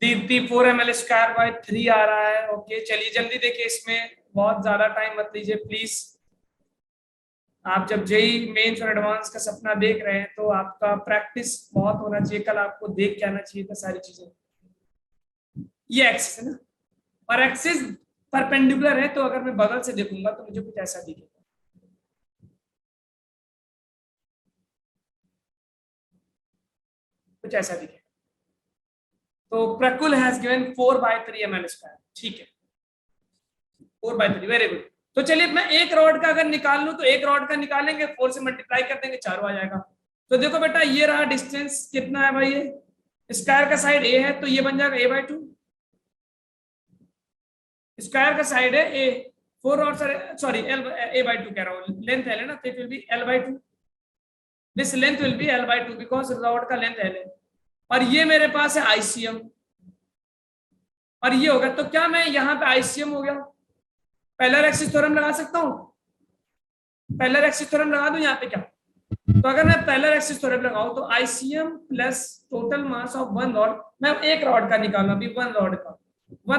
Dipti 4 ml square by 3 आ रहा है। ओके चलिए जल्दी देखिए, इसमें बहुत ज्यादा टाइम मत लीजिए प्लीज। आप जब जेई मेंस और एडवांस का सपना देख रहे हैं तो आपका प्रैक्टिस बहुत होना चाहिए, कल आपको देख के आना चाहिए था सारी चीजें। ये एक्सिस है ना, और एक्सिस परपेंडिकुलर है, तो अगर मैं बगल से देखूंगा तो मुझे कुछ ऐसा दिखेगा। कुछ ऐसा दिखेगा। तो प्रकुल हैज गिवन 4/3 ml स्क्वायर, ठीक है 4/3, वेरी गुड। तो चलिए मैं एक रॉड का अगर निकाल लूं तो एक रॉड का निकालेंगे, 4 से मल्टीप्लाई कर देंगे, 4 आ जाएगा। तो देखो बेटा ये रहा डिस्टेंस, कितना है भाई, ये स्क्वायर का साइड a है तो ये बन जाएगा a/2। स्क्वायर का साइड है a, 4 रॉड सॉरी a/2 कह रहा हूं, लेंथ l है ना, तो it will B l/2। This length will be l/2 because rod का लेंथ l है, और ये मेरे पास है ICM, और ये होगा, तो क्या मैं यहाँ पे ICM हो गया, पैरेलल एक्सिस थ्योरम लगा सकता हूँ, पैरेलल एक्सिस थ्योरम लगा दूं यहाँ पे क्या? तो अगर मैं पैरेलल एक्सिस थ्योरम लगाऊं तो ICM plus total mass of one rod, मैं एक रॉड का निकालना, अभी वन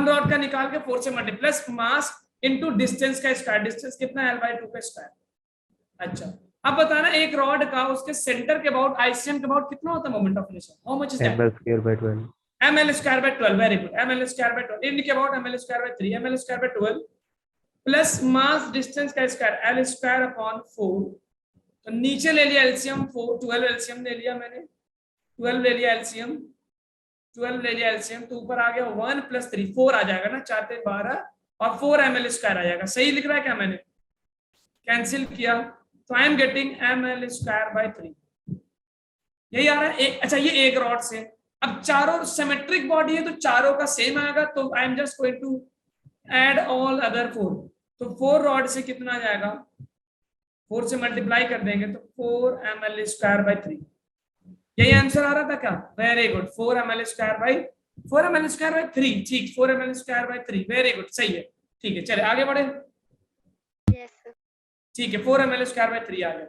रॉड का निकाल के 4 से multiply plus mass into distance का स्क्वायर, डिस्टेंस कितना है l/2 का स्क्वायर, अच्छा, अब बताना एक रॉड का उसके सेंटर के अबाउट आईसीएम के अबाउट कितना होता है moment of inertia, how much is that? ml square by 12. ml square by 12, very good, ml square by 12, इनके about ml square by 3, ml square by 12 plus mass distance का square l square upon 4, तो नीचे ले लिया LCM 4, 12 LCM ले लिया मैंने, 12 ले लिया एलसीएम, 12 ले लिया एलसीएम, तो ऊपर आ गया 1 + 3, 4 आ जाएगा ना, 4 × 12 और 4 ml स्क्वायर आ जाएगा, सही लिख रहा है क्या मैंने? कैंसिल किया तो I am getting ml square by 3, यही आ रहा है। अच्छा ये एक रॉड से, अब चारों सिमेट्रिक बॉडी है तो चारों का सेम आएगा, तो I am just going to add all other 4, तो 4 रॉड से कितना आ जाएगा, 4 से मल्टीप्लाई कर देंगे तो 4 ml स्क्वायर बाय 3, यही आंसर आ रहा था क्या? Very good, 4 ml square by 3, ठीक, 4 ml square by 3, very good, सही है, ठीक है, चले आगे बढ़े। Yes, sir. ठीक है, 4 ml स्क्वायर बाय 3 आ गया।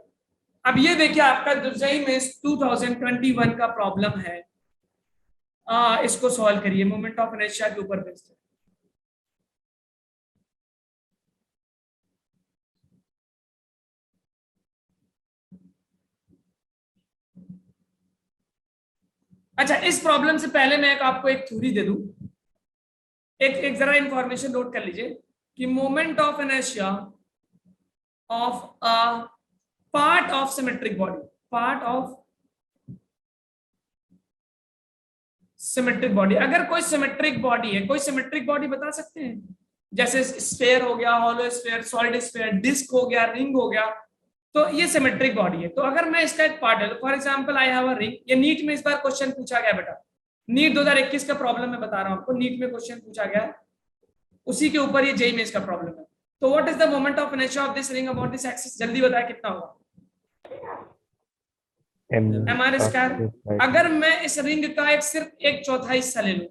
अब ये देखिए आपका दुबई में 2021 का प्रॉब्लम है, इसको सॉल्व करिए, मोमेंट ऑफ इनर्शिया के ऊपर बेस्ड है। अच्छा, इस प्रॉब्लम से पहले मैं आपको एक थ्योरी दे दूं, एक जरा इंफॉर्मेशन नोट कर लीजिए कि moment of inertia of a part of symmetric body, part of symmetric body, अगर कोई सिमेट्रिक बॉडी है, कोई सिमेट्रिक बॉडी बता सकते हैं, जैसे स्फेयर हो गया, hollow sphere, solid sphere, disc हो गया, रिंग हो गया, तो ये सिमेट्रिक बॉडी है। तो अगर मैं इसका एक पार्ट है, for example I have a ring, ये नीट में इस बार क्वेश्चन पूछा गया बेटा, नीट 2021 का प्रॉब्लम मैं बता रहा हूं आपको, नीट में क्वेश्चन पूछा गया, उसी के ऊपर ये जेई में इसका प्रॉब्लम है। तो what is the moment of inertia of this ring about this axis, जल्दी बताया कितना होगा? mr square. अगर मैं इस रिंग का एक सिर्फ एक चौथा हिस्सा ले लूं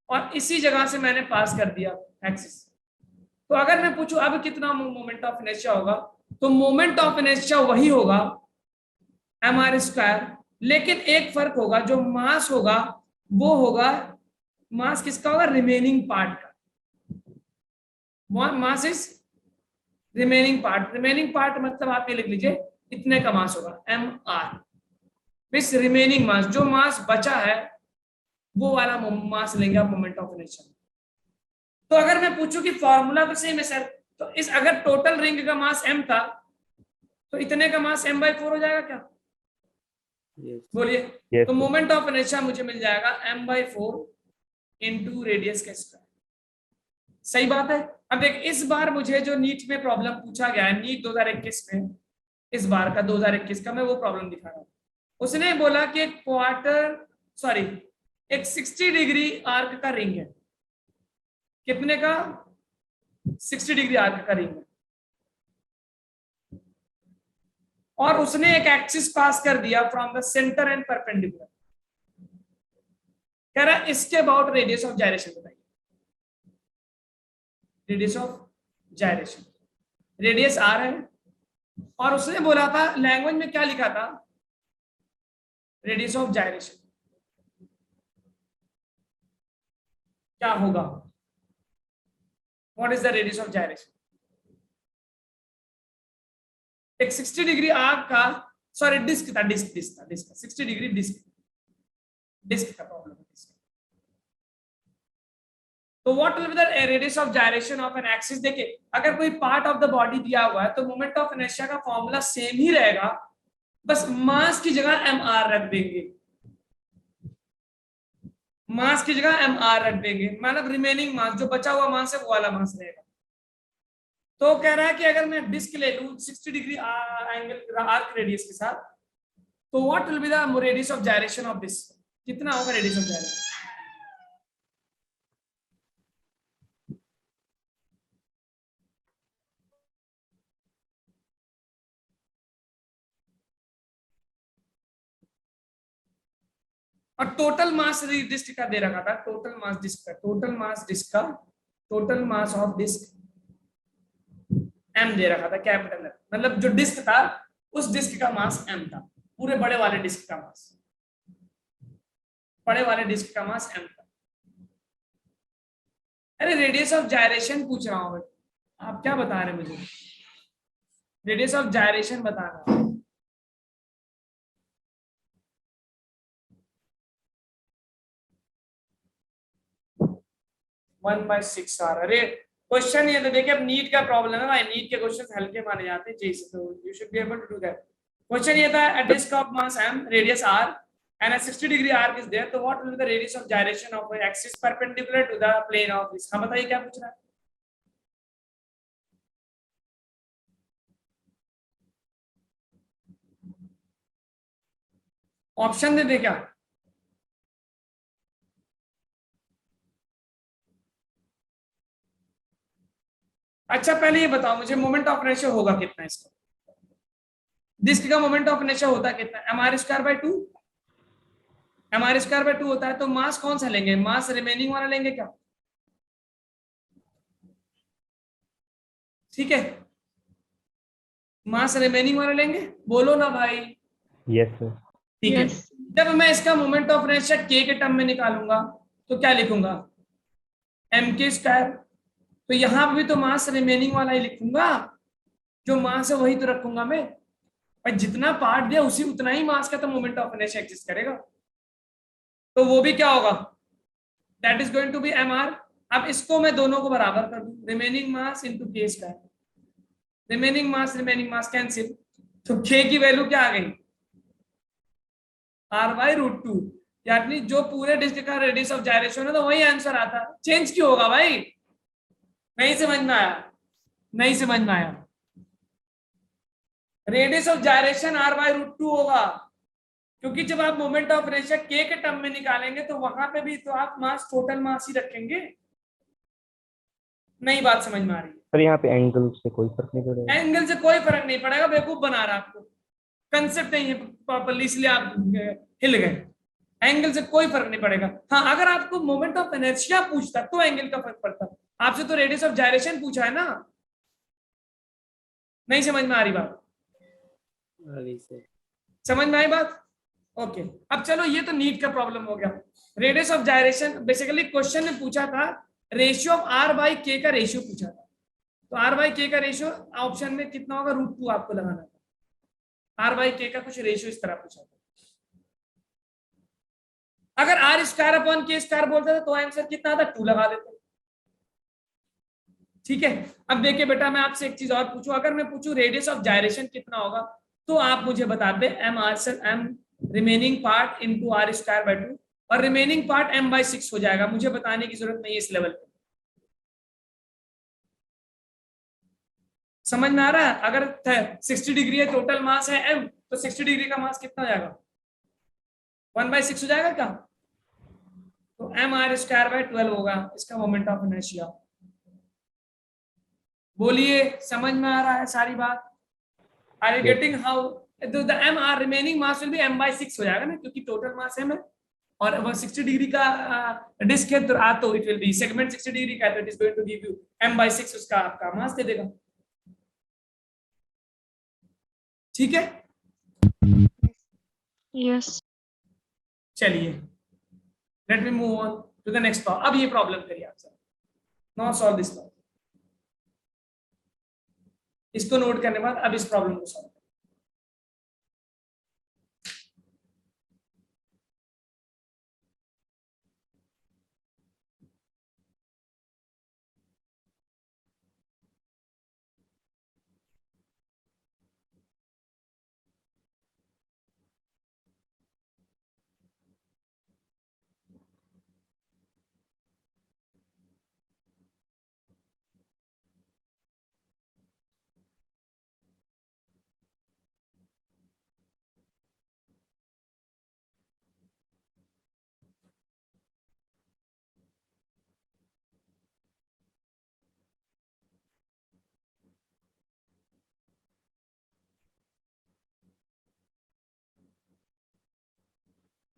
और इसी जगह से मैंने पास कर दिया एक्सिस, तो अगर मैं पूछूं अब कितना मोमेंट ऑफ इनर्शिया होगा, तो मोमेंट ऑफ इनर्शिया वही होगा mr स्क्वायर, लेकिन एक फर्क होगा, जो मास होगा वो होगा, मास किसका होगा? रिमेनिंग पार्ट का, mass is remaining part, remaining part मतलब आप ये लिख लीजिए इतने का मास होगा mr, इस रिमेनिंग मास, जो मास बचा है वो वाला मास लेंगे आप मोमेंट ऑफ इनर्शिया। तो अगर मैं पूछूं कि फॉर्मूला तो सेम है सर, तो इस अगर टोटल रिंग का मास m था तो इतने का मास m/4 हो जाएगा क्या? Yes. बोलिए। Yes, तो sir. मोमेंट ऑफ इनर्शिया मुझे मिल जाएगा m/4 इंटू रेडियस का स्क्वायर, सही बात है। अब देख, इस बार मुझे जो नीट में प्रॉब्लम पूछा गया है, नीट 2021 में, इस बार का 2021 का मैं वो प्रॉब्लम दिखा रहा हूं। उसने बोला कि एक 60 डिग्री आर्क का रिंग है, कितने का? 60 डिग्री आर्क का रिंग है, और उसने एक एक्सिस पास कर दिया from the centre and perpendicular, कह रहा है इसके अबाउट रेडियस ऑफ जायरेशन बताइए, radius of gyration, radius R है, और उसने बोला था लैंग्वेज में क्या लिखा था? रेडियस ऑफ जायरेशन क्या होगा? What is the radius of gyration? एक 60 डिग्री आर्क का, सॉरी डिस्क था, डिस्क था 60 डिग्री डिस्क का प्रॉब्लम है। तो what will be the radius of gyration of an axis? देखिए, अगर कोई पार्ट ऑफ द बॉडी दिया हुआ है तो मोमेंट ऑफ इनर्शिया का फॉर्मूला सेम ही रहेगा, बस मास की जगह mr रख देंगे, मास की जगह mr रख देंगे, मतलब रिमेनिंग मास, जो बचा हुआ मास है वो वाला मास रहेगा। तो कह रहा है कि अगर मैं डिस्क ले लूं 60 डिग्री एंगल आर्क रेडियस के साथ, तो what will be the radius of gyration of this, कितना होगा रेडियस ऑफ जायरेशन? और टोटल मास डिस्क का दे रखा था, टोटल मास डिस्क का, total mass of disc m दे रखा था, कैपिटल M, मतलब जो डिस्क था उस डिस्क का मास m था, पूरे बड़े वाले डिस्क का मास, बड़े वाले डिस्क का मास m था। अरे रेडियस ऑफ जायरेशन पूछ रहा हूं, आप क्या बता रहे हैं मुझे? रेडियस ऑफ जायरेशन बताना है। 1/6 आर। अरे क्वेश्चन ये तो देखिए, अब नीट का प्रॉब्लम है भाई, नीट के क्वेश्चन हल्के माने जाते हैं जैसे, तो you should be able to do that. Question ये था, a disk of mass m, radius r and a 60-degree arc is there, तो what will be the radius of gyration of the axis perpendicular to the plane of this। हम बताइए क्या पूछ रहा है। Option दे दे क्या? अच्छा पहले ये बताओ मुझे, मोमेंट ऑफ इनर्शिया होगा कितना इसका? डिस्क का मोमेंट ऑफ इनर्शिया होता है कितना? mr²/2। mr²/2 होता है, तो मास कौन सा लेंगे? मास रिमेनिंग वाला लेंगे क्या? ठीक है, मास रिमेनिंग वाला लेंगे, बोलो ना भाई। Yes, sir. ठीक है, Yes. जब मैं इसका मोमेंट ऑफ इनर्शिया k के टर्म में निकालूंगा तो क्या लिखूंगा? mk²। तो यहां पे भी तो मास रिमेनिंग वाला ही लिखूंगा, जो मास है वही तो रखूंगा मैं, और जितना पार्ट दिया उसी उतना ही मास का तो मोमेंट ऑफ इनर्शिया एग्जिस्ट करेगा, तो वो भी क्या होगा? That is going to be mr। अब इसको मैं दोनों को बराबर कर दूं, remaining mass into k²। Remaining mass cancel, तो k की वैल्यू क्या आ गई? r/√2। यानी जो पूरे डिस्क का रेडियस ऑफ जायरेशन है तो वही आंसर आता। चेंज क्यों होगा भाई? नहीं समझ में आया? नहीं समझ में आया? रेडियस ऑफ जायरेशन r/√2 होगा, क्योंकि जब आप मोमेंट ऑफ इनर्शिया k के टर्म में निकालेंगे तो वहां पे भी तो आप मास, टोटल मास ही रखेंगे। नई बात समझ में आ रही है? सर यहाँ पे एंगल से कोई फर्क नहीं पड़ेगा? एंगल से कोई फर्क नहीं पड़ेगा, बेवकूफ बना रहा आपको, कंसेप्ट नहीं है प्रॉपर्ली, इसलिए आप हिल गए। एंगल से कोई फर्क नहीं पड़ेगा। हाँ, अगर आपको मोमेंट ऑफ इनर्शिया पूछता तो एंगल का फर्क पड़ता, आपसे तो रेडियस ऑफ जायरेशन पूछा है ना। नहीं समझ में आ रही बात? अभी से समझ में आई बात? ओके, अब चलो ये तो नीट का प्रॉब्लम हो गया। Radius of gyration basically question ने पूछा था, रेशियो ऑफ r/k का रेशियो पूछा था, तो r/k का रेशियो ऑप्शन में कितना होगा? √2 आपको लगाना था। r/k का कुछ रेशियो इस तरह पूछा था। अगर r²/k² बोलता था तो आंसर कितना आता? 2 लगा देते। ठीक है, अब देखिए बेटा, मैं आपसे एक चीज और पूछूं, अगर मैं पूछूं रेडियस ऑफ जायरेशन कितना होगा, तो आप मुझे बता दे m remaining part into r²/2, और रिमेनिंग पार्ट m/6 हो जाएगा। मुझे बताने की जरूरत नहीं है इस लेवल पे। समझ में आ रहा है? अगर 60 डिग्री है, टोटल मास है m, तो 60 डिग्री का मास कितना हो जाएगा? 1/6 हो जाएगा क्या? तो mr²/12 होगा इसका मोमेंट ऑफ इनर्शिया। बोलिए, समझ में आ रहा है सारी बात? Are you getting how the mr remaining mass will be m/6 हो जाएगा ना, क्योंकि टोटल मास है में, और वो 60 डिग्री का डिस्क है तो it will be segment 60 degree का, तो it is going to give you m/6 उसका आपका मास दे देगा। ठीक है, Yes. चलिए let me move on to the next problem. अब ये प्रॉब्लम करिए आप sir, not solve this problem, इसको नोट करने के बाद अब इस प्रॉब्लम को सॉल्व।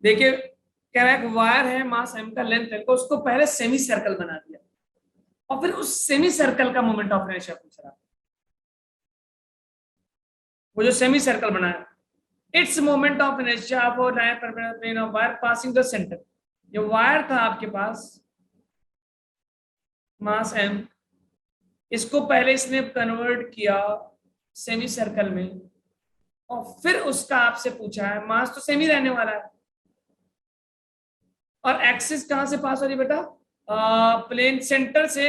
देखिए, कह रहा है वायर है, मास m का, लेंथ l का, उसको पहले सेमी सर्कल बना दिया और फिर उस सेमी सर्कल का मोमेंट ऑफ इनर्शिया पूछ रहा है। वो जो सेमी सर्कल बनाया, its moment of inertia for line perpendicular plane of wire passing the centre. ये वायर था आपके पास, मास m, इसको पहले इसने कन्वर्ट किया सेमी सर्कल में, और फिर उसका आपसे पूछा है मास तो सेम ही रहने वाला है, और एक्सिस कहां से पास हो रही बेटा, प्लेन सेंटर से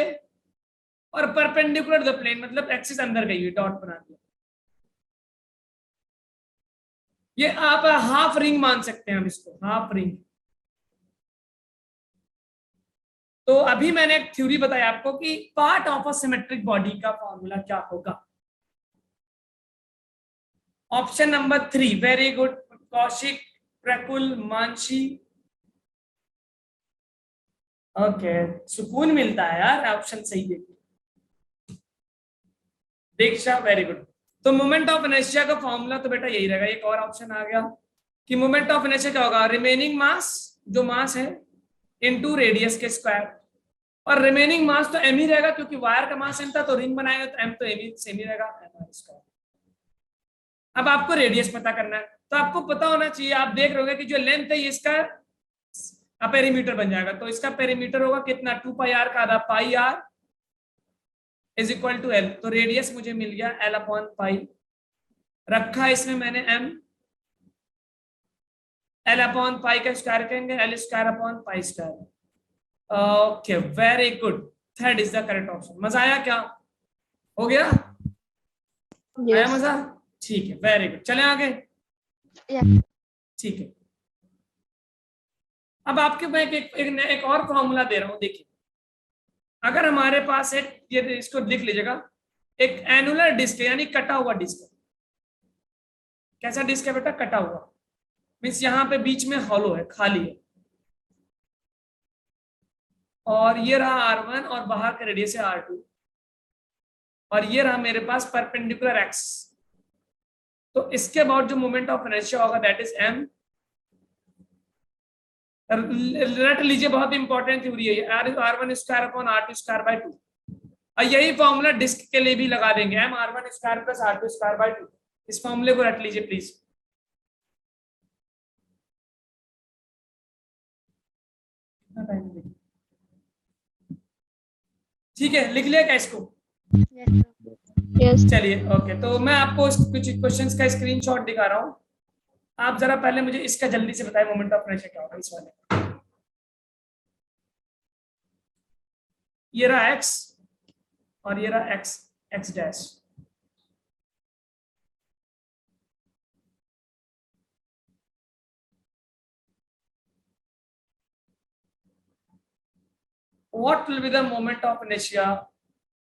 और परपेंडिकुलर द प्लेन, मतलब एक्सिस अंदर गई है, डॉट बना दिया। ये आप हाफ रिंग मान सकते हैं हम इसको, हाफ रिंग। तो अभी मैंने एक थ्योरी बताई आपको कि part of a symmetric body का फॉर्मूला क्या होगा। Option number 3, very good, Kaushik, Prakul, Mansi. Okay, सुकून मिलता है यार ऑप्शन सही देख। Diksha, very good. तो मोमेंट ऑफ इनर्शिया का फॉर्मूला तो बेटा यही रहेगा। एक और ऑप्शन आ गया कि मोमेंट ऑफ इनर्शिया क्या होगा, रिमेनिंग मास, जो मास है, इनटू रेडियस के स्क्वायर। और रिमेनिंग मास तो एम ही रहेगा, क्योंकि वायर का मास एम था, तो रिंग बनाएगा तो एम तो एम ही सेम ही रहेगा, एम आर स्क्वायर। अब आपको रेडियस पता करना है, तो आपको पता होना चाहिए, आप देख रहे होगे कि जो लेंथ है इसका पेरीमीटर बन जाएगा। तो इसका पेरीमीटर होगा कितना, 2 पाई आर का आधा, pi R is equal to L. तो रेडियस मुझे मिल गया एल अपॉन पाई, रखा इसमें मैंने एम, एल अपॉन पाई का स्क्वायर करेंगे, L square upon pi square. Okay, very good, third is the correct option. मजा आया क्या, हो गया, आया Yes. मजा, ठीक है, वेरी गुड, चले आगे। Yeah. ठीक है, अब आपके मैं एक और फॉर्मूला दे रहा हूं, देखिए। अगर हमारे पास एक, ये इसको लिख लीजिएगा, एक एनुलर डिस्क है, यानी कटा हुआ डिस्क है। कैसा डिस्क है बेटा, कटा हुआ, मीन्स यहां पे बीच में हॉलो है, खाली है, और ये रहा R1 और बाहर का रेडियस है R2, और ये रहा मेरे पास परपेंडिकुलर एक्स। तो इसके बाद जो मोमेंट ऑफ इनर्शिया होगा दैट इज m। रट लीजिए, बहुत इंपॉर्टेंट थ्योरी है, R1 square upon R2 square by 2। और यही फॉर्मूला डिस्क के लिए भी लगा देंगे, m R1 square plus R2 square by 2। इस फॉर्मूले को रट लीजिए प्लीज। ठीक है, लिख लिया क्या इसको? Yes, sir. Yes. चलिए, ओके, तो मैं आपको कुछ क्वेश्चंस का स्क्रीनशॉट दिखा रहा हूं। आप जरा पहले मुझे इसका जल्दी से बताएं, मोमेंट ऑफ इनर्शिया क्या होगा इस वाले। ये रहा x और ये रहा x, x dash. What will be the moment of inertia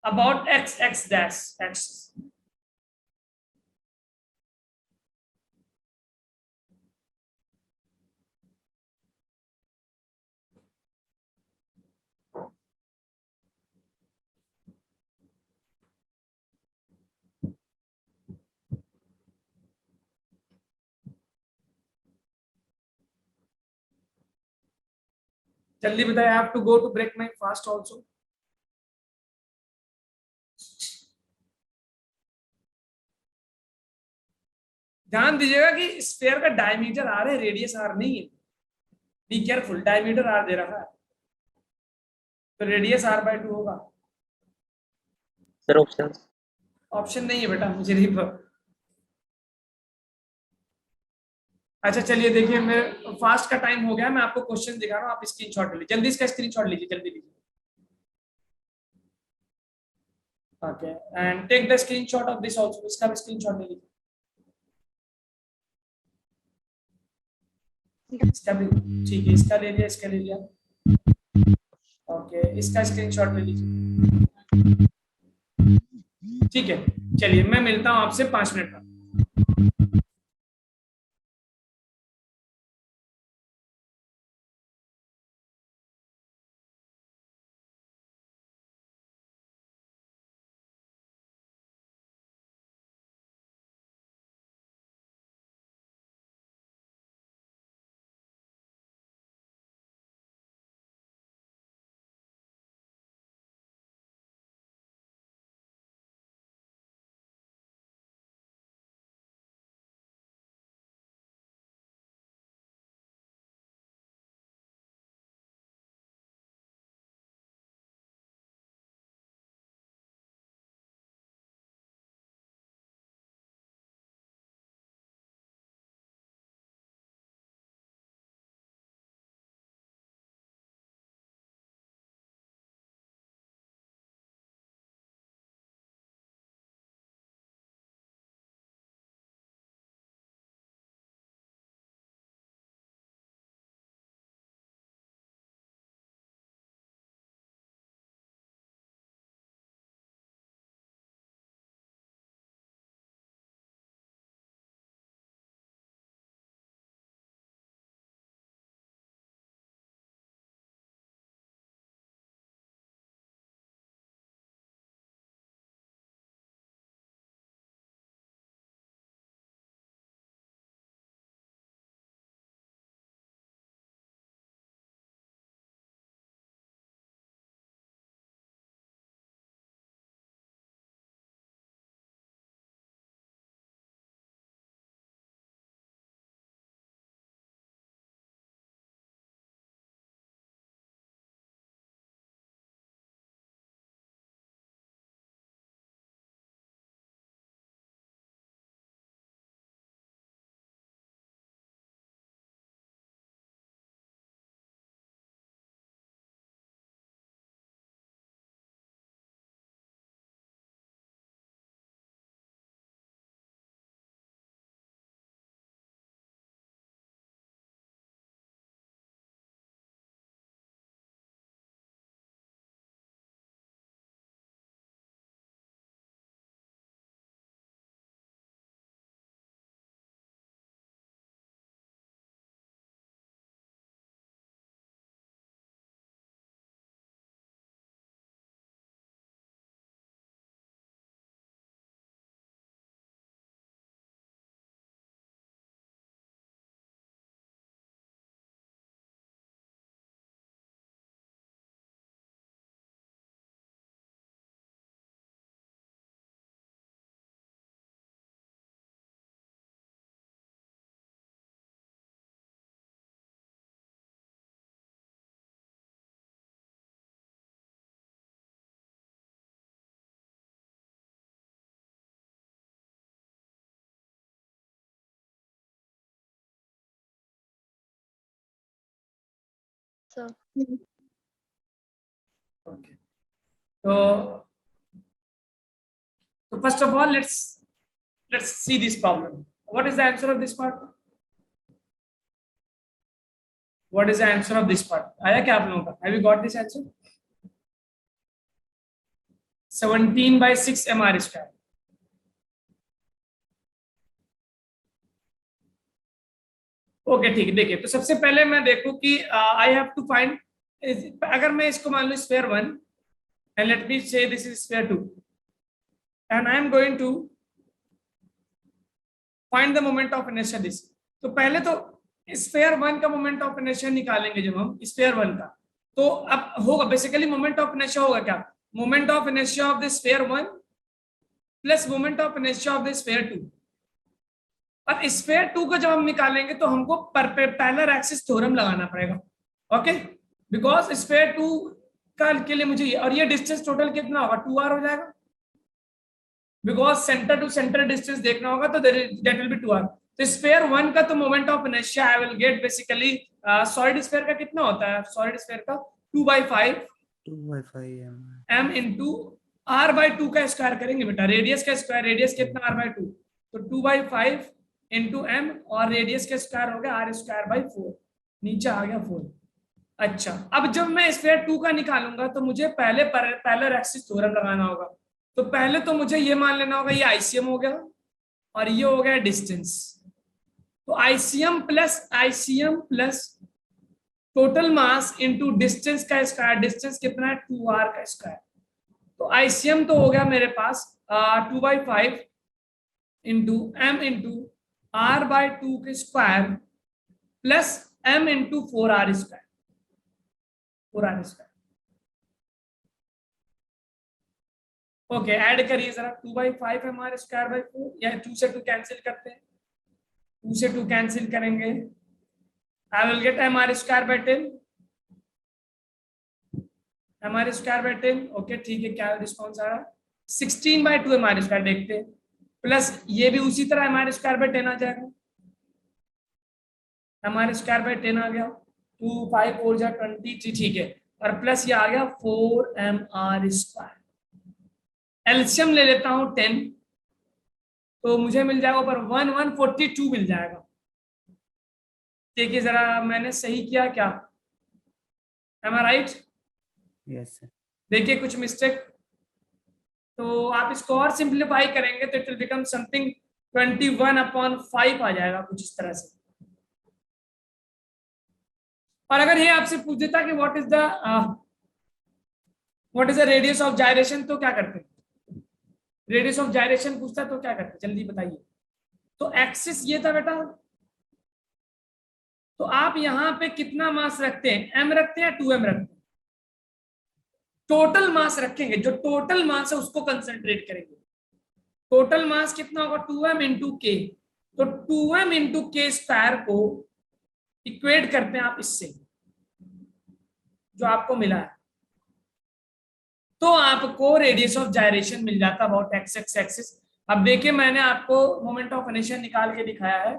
about x, x dash, x? जल्दी बताइए, I have to go to break my fast also. ध्यान दीजिएगा कि स्फीयर का डायमीटर आर है, रेडियस आर नहीं है। बी केयरफुल, डायमीटर आर दे रखा है, तो रेडियस आर बाय 2 होगा। Sir option. ऑप्शन नहीं है बेटा, मुझे नहीं पता। अच्छा चलिए, देखिए मेरे फास्ट का टाइम हो गया, मैं आपको क्वेश्चन दिखा रहा हूँ, आप स्क्रीनशॉट ले लीजिए, जल्दी इसका स्क्रीनशॉट लीजिए, जल्दी लीजिए। Okay, and take the screenshot of this also, इसका भी स्क्रीनशॉट ले लीजिए, इसका भी। ठीक है, इसका ले लिया, इसका ले लिया। ओके, इसका स्क्रीनशॉट ले लीजिए। ठीक है, चलिए मैं मिलता हूं आपसे 5 मिनट में। sir. Okay. So first of all, let's see this problem. What is the answer of this part? What is the answer of this part? आया क्या आप लोगों का? Have you got this answer? 17/6 mr square. Okay ठीक है, देखिए तो सबसे पहले मैं देखूं कि आई हैव टू फाइंड, अगर मैं इसको मान लूं sphere 1 and let me say this is sphere 2 and I am going to find the moment of inertia this. तो पहले तो स्फीयर 1 का मोमेंट ऑफ इनर्शिया निकालेंगे जब हम स्फीयर 1 का, तो अब होगा बेसिकली मोमेंट ऑफ इनर्शिया होगा क्या, moment of inertia of the sphere 1 plus moment of inertia of the sphere 2। और स्फीयर 2 को जब हम निकालेंगे तो हमको पैरेलल एक्सिस थ्योरम लगाना पड़ेगा, ओके, बिकॉज स्फीयर 2 का के लिए मुझे और ये डिस्टेंस टोटल कितना होगा 2r हो जाएगा, because centre to centre distance देखना होगा तो दैट विल बी 2r। तो स्फीयर 1 का तो moment of inertia I will gate basically solid sphere का कितना होता है, सॉलिड स्फीयर का 2/5 m इंटू r/2 का स्क्वायर करेंगे बेटा, रेडियस का स्क्वायर, रेडियस कितना r/2, तो 2/5 इंटू m और रेडियस का स्क्वायर हो गया r²/4, नीचे आ गया 4। अच्छा, अब जब मैं स्फीयर 2 का निकालूंगा तो मुझे पहले पैरेलल एक्सिस थ्योरम लगाना होगा। तो पहले तो मुझे ये मान लेना होगा ये आईसीएम हो गया और ये हो गया डिस्टेंस। तो ICM plus total mass into distance का स्क्वायर, डिस्टेंस कितना है 2r का स्क्वायर। तो आईसीएम तो हो गया मेरे पास 2/5 इंटू m इंटू r/2 के square plus m into 4r square. Okay, add करिए जरा, 2/5 mr²/4 या 2 से 2 कैंसिल करते हैं, 2 से 2 कैंसिल करेंगे, आई will gate mr²/10 mr²/10। Okay ठीक है, क्या रिस्पॉन्स आ रहा है 16/2 mr², देखते हैं, प्लस ये भी उसी तरह mr²/10 आ जाएगा, mr²/10 आ गया, 2 5 4 जा 23, ठीक है, और प्लस ये आ गया 4mr²। एलसीएम ले लेता हूं 10, तो मुझे मिल जाएगा ऊपर 142 मिल जाएगा। देखिए जरा मैंने सही किया क्या, M I right? Yes sir. देखिए कुछ मिस्टेक, तो आप इसको और सिंप्लीफाई करेंगे तो इट विल बिकम समथिंग 21/5 आ जाएगा कुछ इस तरह से। और अगर ये आपसे पूछ देता कि what is the radius of gyration, तो क्या करते हैं, रेडियस ऑफ जायरेशन पूछता तो क्या करते, जल्दी बताइए। तो एक्सिस ये था बेटा, तो आप यहां पे कितना मास रखते हैं, m रखते हैं या 2m रखते हैं, टोटल मास रखेंगे, जो टोटल मास है उसको कंसंट्रेट करेंगे। टोटल मास कितना होगा 2m इंटू के, तो 2m इंटू के स्क्वायर को इक्वेट करते हैं आप इससे, जो आपको मिला है, तो आपको रेडियस ऑफ जायरेशन मिल जाता अबाउट x एक्सिस। अब देखिए मैंने आपको मोमेंट ऑफ इनर्शिया निकाल के दिखाया है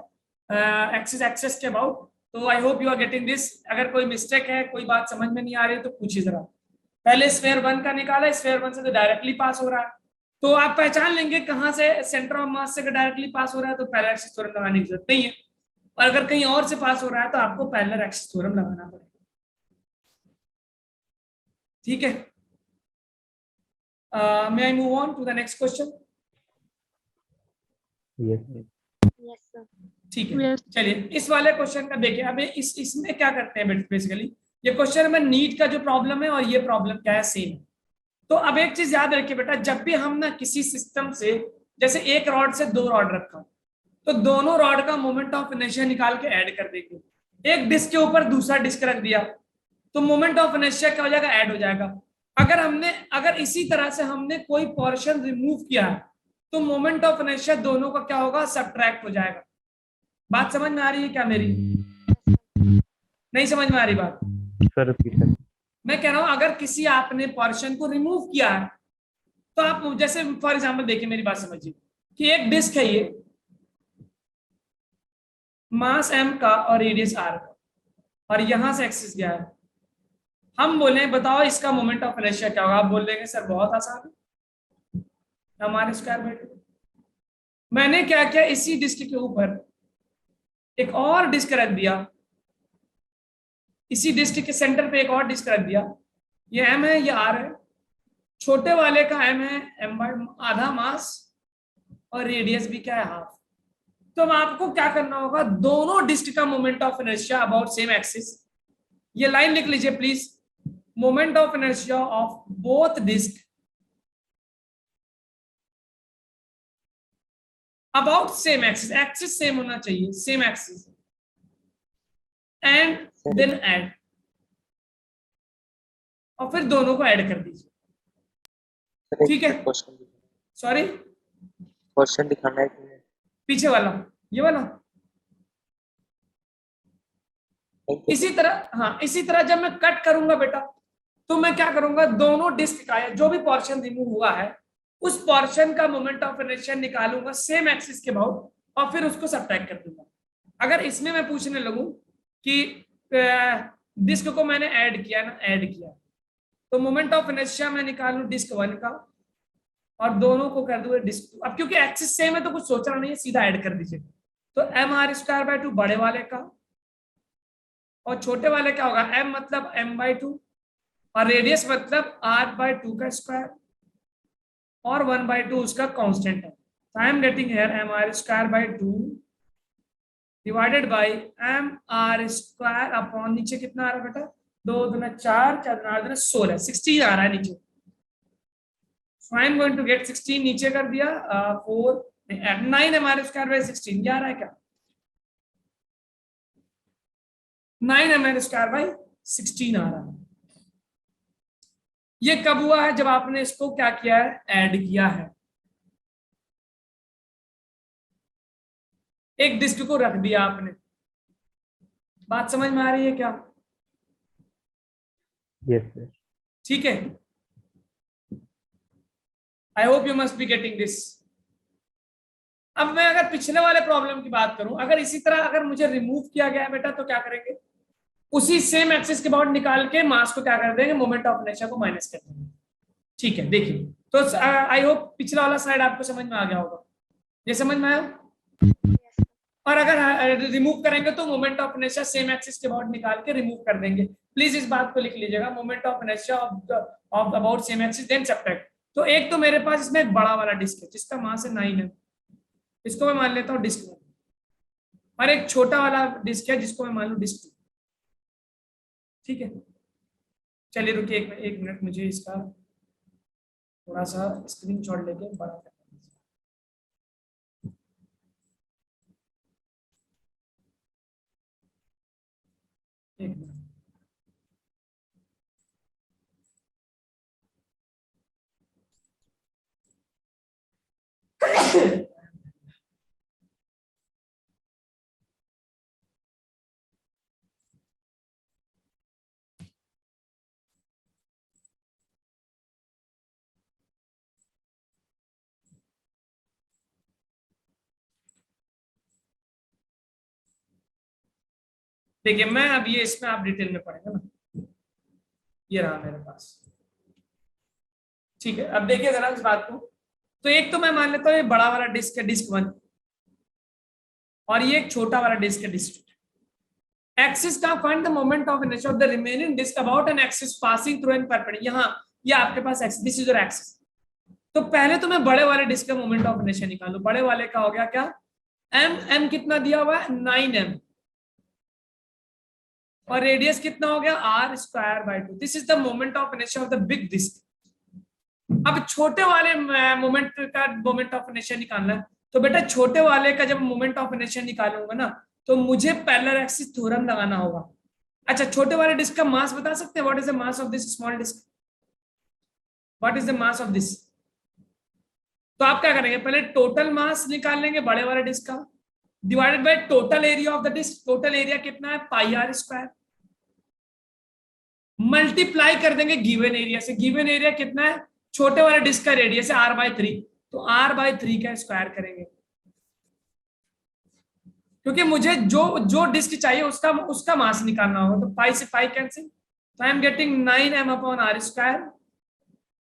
एक्सिस के अबाउट, तो I hope you are getting this. अगर कोई मिस्टेक है, कोई बात समझ में नहीं आ रही है तो पूछिए जरा। पहले स्फीयर 1 का निकाला, स्फीयर 1 से तो डायरेक्टली पास हो रहा है, तो आप पहचान लेंगे कहां से, सेंटर ऑफ मास से डायरेक्टली पास हो रहा है तो पैरेलल एक्सिस थ्योरम लगाने की जरूरत नहीं है, और अगर कहीं और से पास हो रहा है तो आपको पैरेलल एक्सिस थ्योरम लगाना पड़ेगा, ठीक है। May I move on to the next question? Yes Yes, sir. ठीक है, चलिए इस वाले क्वेश्चन का देखिए। अब इसमें क्या करते हैं बेसिकली, ये क्वेश्चन में नीट का जो प्रॉब्लम है और ये प्रॉब्लम क्या है, सेम है। तो अब एक चीज याद रखिए बेटा, जब भी हम ना किसी सिस्टम से, जैसे एक रॉड से 2 रॉड रखा, तो दोनों रॉड का मोमेंट ऑफ इनर्शिया निकाल के ऐड कर देंगे। एक डिस्क के ऊपर दूसरा डिस्क रख दिया तो मोमेंट ऑफ इनर्शिया क्या हो जाएगा, ऐड हो जाएगा। अगर इसी तरह से हमने कोई पोर्शन रिमूव किया है तो मोमेंट ऑफ इनर्शिया दोनों का क्या होगा, सब्ट्रैक्ट हो जाएगा। बात समझ में आ रही है क्या मेरी, नहीं समझ में आ रही बात सर? मैं कह रहा हूं अगर किसी आपने पोर्शन को रिमूव किया है तो आप, जैसे फॉर एग्जांपल देखिए मेरी बात समझिए कि एक डिस्क है ये, मास m का और रेडियस r का, और यहां से एक्सिस गया है, हम बोले बताओ इसका मोमेंट ऑफ इनर्शिया क्या होगा, आप बोल देंगे सर बहुत आसान है, हमारे स्क्वायर बाय 2। मैंने क्या किया, इसी डिस्क के ऊपर एक और डिस्क रख दिया, इसी डिस्क के सेंटर पे एक और डिस्क रख दिया, ये m है ये r है, छोटे वाले का m है m बाय आधा मास और रेडियस भी क्या है हाफ। तो अब आपको क्या करना होगा, दोनों डिस्क का moment of inertia about same axis, ये लाइन लिख लीजिए please, moment of inertia of both disc about same axis, axis same होना चाहिए, same axis, and then add, और फिर दोनों को ऐड कर दीजिए। ठीक है, सॉरी क्वेश्चन दिखाना है कि पीछे वाला, ये वाला। इसी तरह, हाँ इसी तरह जब मैं कट करूंगा बेटा, तो मैं क्या करूंगा, दोनों डिस्क का जो भी पोर्शन रिमूव हुआ है उस पोर्शन का मोमेंट ऑफ इनर्शिया निकालूंगा सेम एक्सिस के अबाउट, और फिर उसको सब्ट्रैक्ट कर दूंगा। अगर इसमें मैं पूछने लगूं कि डिस्क को मैंने ऐड किया ना, ऐड किया, तो मोमेंट ऑफ इनर्शिया मैं निकालूं डिस्क 1 का और दोनों को कर दूं डिस्क 2। अब क्योंकि एक्सिस सेम है तो कुछ सोचना नहीं है, सीधा ऐड कर दीजिए। तो mr स्क्वायर बाय 2 बड़े वाले का, और छोटे वाले क्या होगा, m मतलब m बाय 2 और रेडियस मतलब r बाय 2 का स्क्वायर, और 1 बाय 2 उसका कांस्टेंट है। तो I am getting here mr square by 2 divided by mr square upon नीचे कितना आ रहा है बेटा, 2 दूना 4, 4 दूना 8 दूना 16, 16 आ रहा है नीचे। So I am going to get 16, नीचे कर दिया 4 9 mr स्क्वायर बाय 16, ये आ रहा है क्या, 9 mr स्क्वायर बाय 16 आ रहा है। ये कब हुआ है, जब आपने इसको क्या किया है, ऐड किया है, एक डिस्क को रख दिया आपने। बात समझ में आ रही है क्या? Yes sir. ठीक है, आई hope you must be getting this. अब मैं अगर पिछले वाले प्रॉब्लम की बात करूं, अगर इसी तरह अगर मुझे रिमूव किया गया है बेटा, तो क्या करेंगे, उसी सेम एक्सिस के बाउंड निकाल के मास को क्या कर देंगे, मोमेंट ऑफ इनर्शिया को माइनस कर देंगे। ठीक है, देखिए तो आई होप पिछला वाला स्लाइड आपको समझ में आ गया होगा, ये समझ में आया। और अगर रिमूव करेंगे तो moment of inertia same axis के बाउंड निकाल के रिमूव कर देंगे। प्लीज इस बात को लिख लीजिएगा, moment of inertia of about same axis then subtract. तो एक तो मेरे पास इसमें एक बड़ा वाला डिस्क है जिसका मास है 9 है, इसको मैं मान लेता हूँ डिस्क 1, और एक छोटा वाला डिस्क है जिसको मैं मान लूँ डिस्क 2। ठीक है, चलिए रुकिए एक मिनट, मुझे इसका थोड़ा सा स्क्रीनशॉट लेके बड़ा कर दीजिए। एक मिनट, देखिए मैं अब ये इसमें आप डिटेल में पढ़ेंगे ना, ये रहा मेरे पास। ठीक है, अब देखिए जरा इस बात को, तो एक तो मैं मान लेता हूँ ये बड़ा वाला डिस्क है डिस्क 1, और ये एक छोटा वाला डिस्क है डिस्क 2। एक्सिस का find the moment of inertia of the remaining disc about an axis passing through an perpendicular. यहाँ ये आपके पास axis, this is your axis. तो पहले तो मैं बड़े वाले डिस्क का मोमेंट ऑफ इनर्शिया निकालूं। बड़े वाले का हो गया क्या, m कितना दिया हुआ है 9m, और रेडियस कितना हो गया r square by 2। This is the moment of inertia of the big disc. अब छोटे वाले मोमेंट का मोमेंट ऑफ इनर्शिया निकालना है, तो बेटा छोटे वाले का जब मोमेंट ऑफ इनर्शिया निकालूंगा ना, तो मुझे पैरेलल एक्सिस थ्योरम लगाना होगा। अच्छा, छोटे वाले डिस्क का मास बता सकते हैं, what is the mass of this small disc, what is the mass of this. तो आप क्या करेंगे, पहले टोटल मास निकाल लेंगे बड़े वाले डिस्क का, divided by total area of the disc. Total area कितना है, पाई r स्क्वायर, मल्टीप्लाई कर देंगे गिवन एरिया से। गिवन एरिया कितना है, छोटे वाले डिस्क का रेडियस है r/3, तो r/3 का स्क्वायर करेंगे, क्योंकि मुझे जो डिस्क चाहिए उसका मास निकालना होगा। तो पाई से पाई कैंसिल, तो I am getting 9m upon r square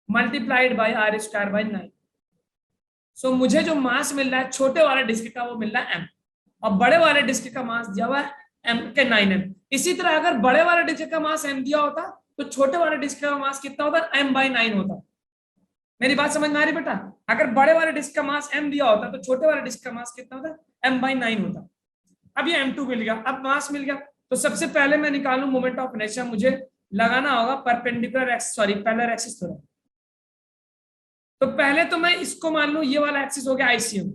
multiplied by r square by 9। सो मुझे जो मास मिल रहा है छोटे वाले डिस्क का वो मिल रहा है m, और बड़े वाले डिस्क का मास दिया हुआ है m के 9m। इसी तरह अगर बड़े वाले डिस्क का मास m दिया होता तो छोटे वाले डिस्क का मास कितना होता, m/9 होता। मेरी बात समझ में आ रही बेटा? अगर बड़े वाले डिस्क का मास m दिया होता तो छोटे वाले डिस्क का मास कितना होता, m/9 होता। अब ये m2 मिल गया, अब मास मिल गया, तो सबसे पहले मैं निकालूं मोमेंट ऑफ इनर्शिया, मुझे लगाना होगा perpendicular axis, sorry parallel axis थोड़ा। तो पहले तो मैं इसको मान लूं ये वाला एक्सिस हो गया आईसीएम,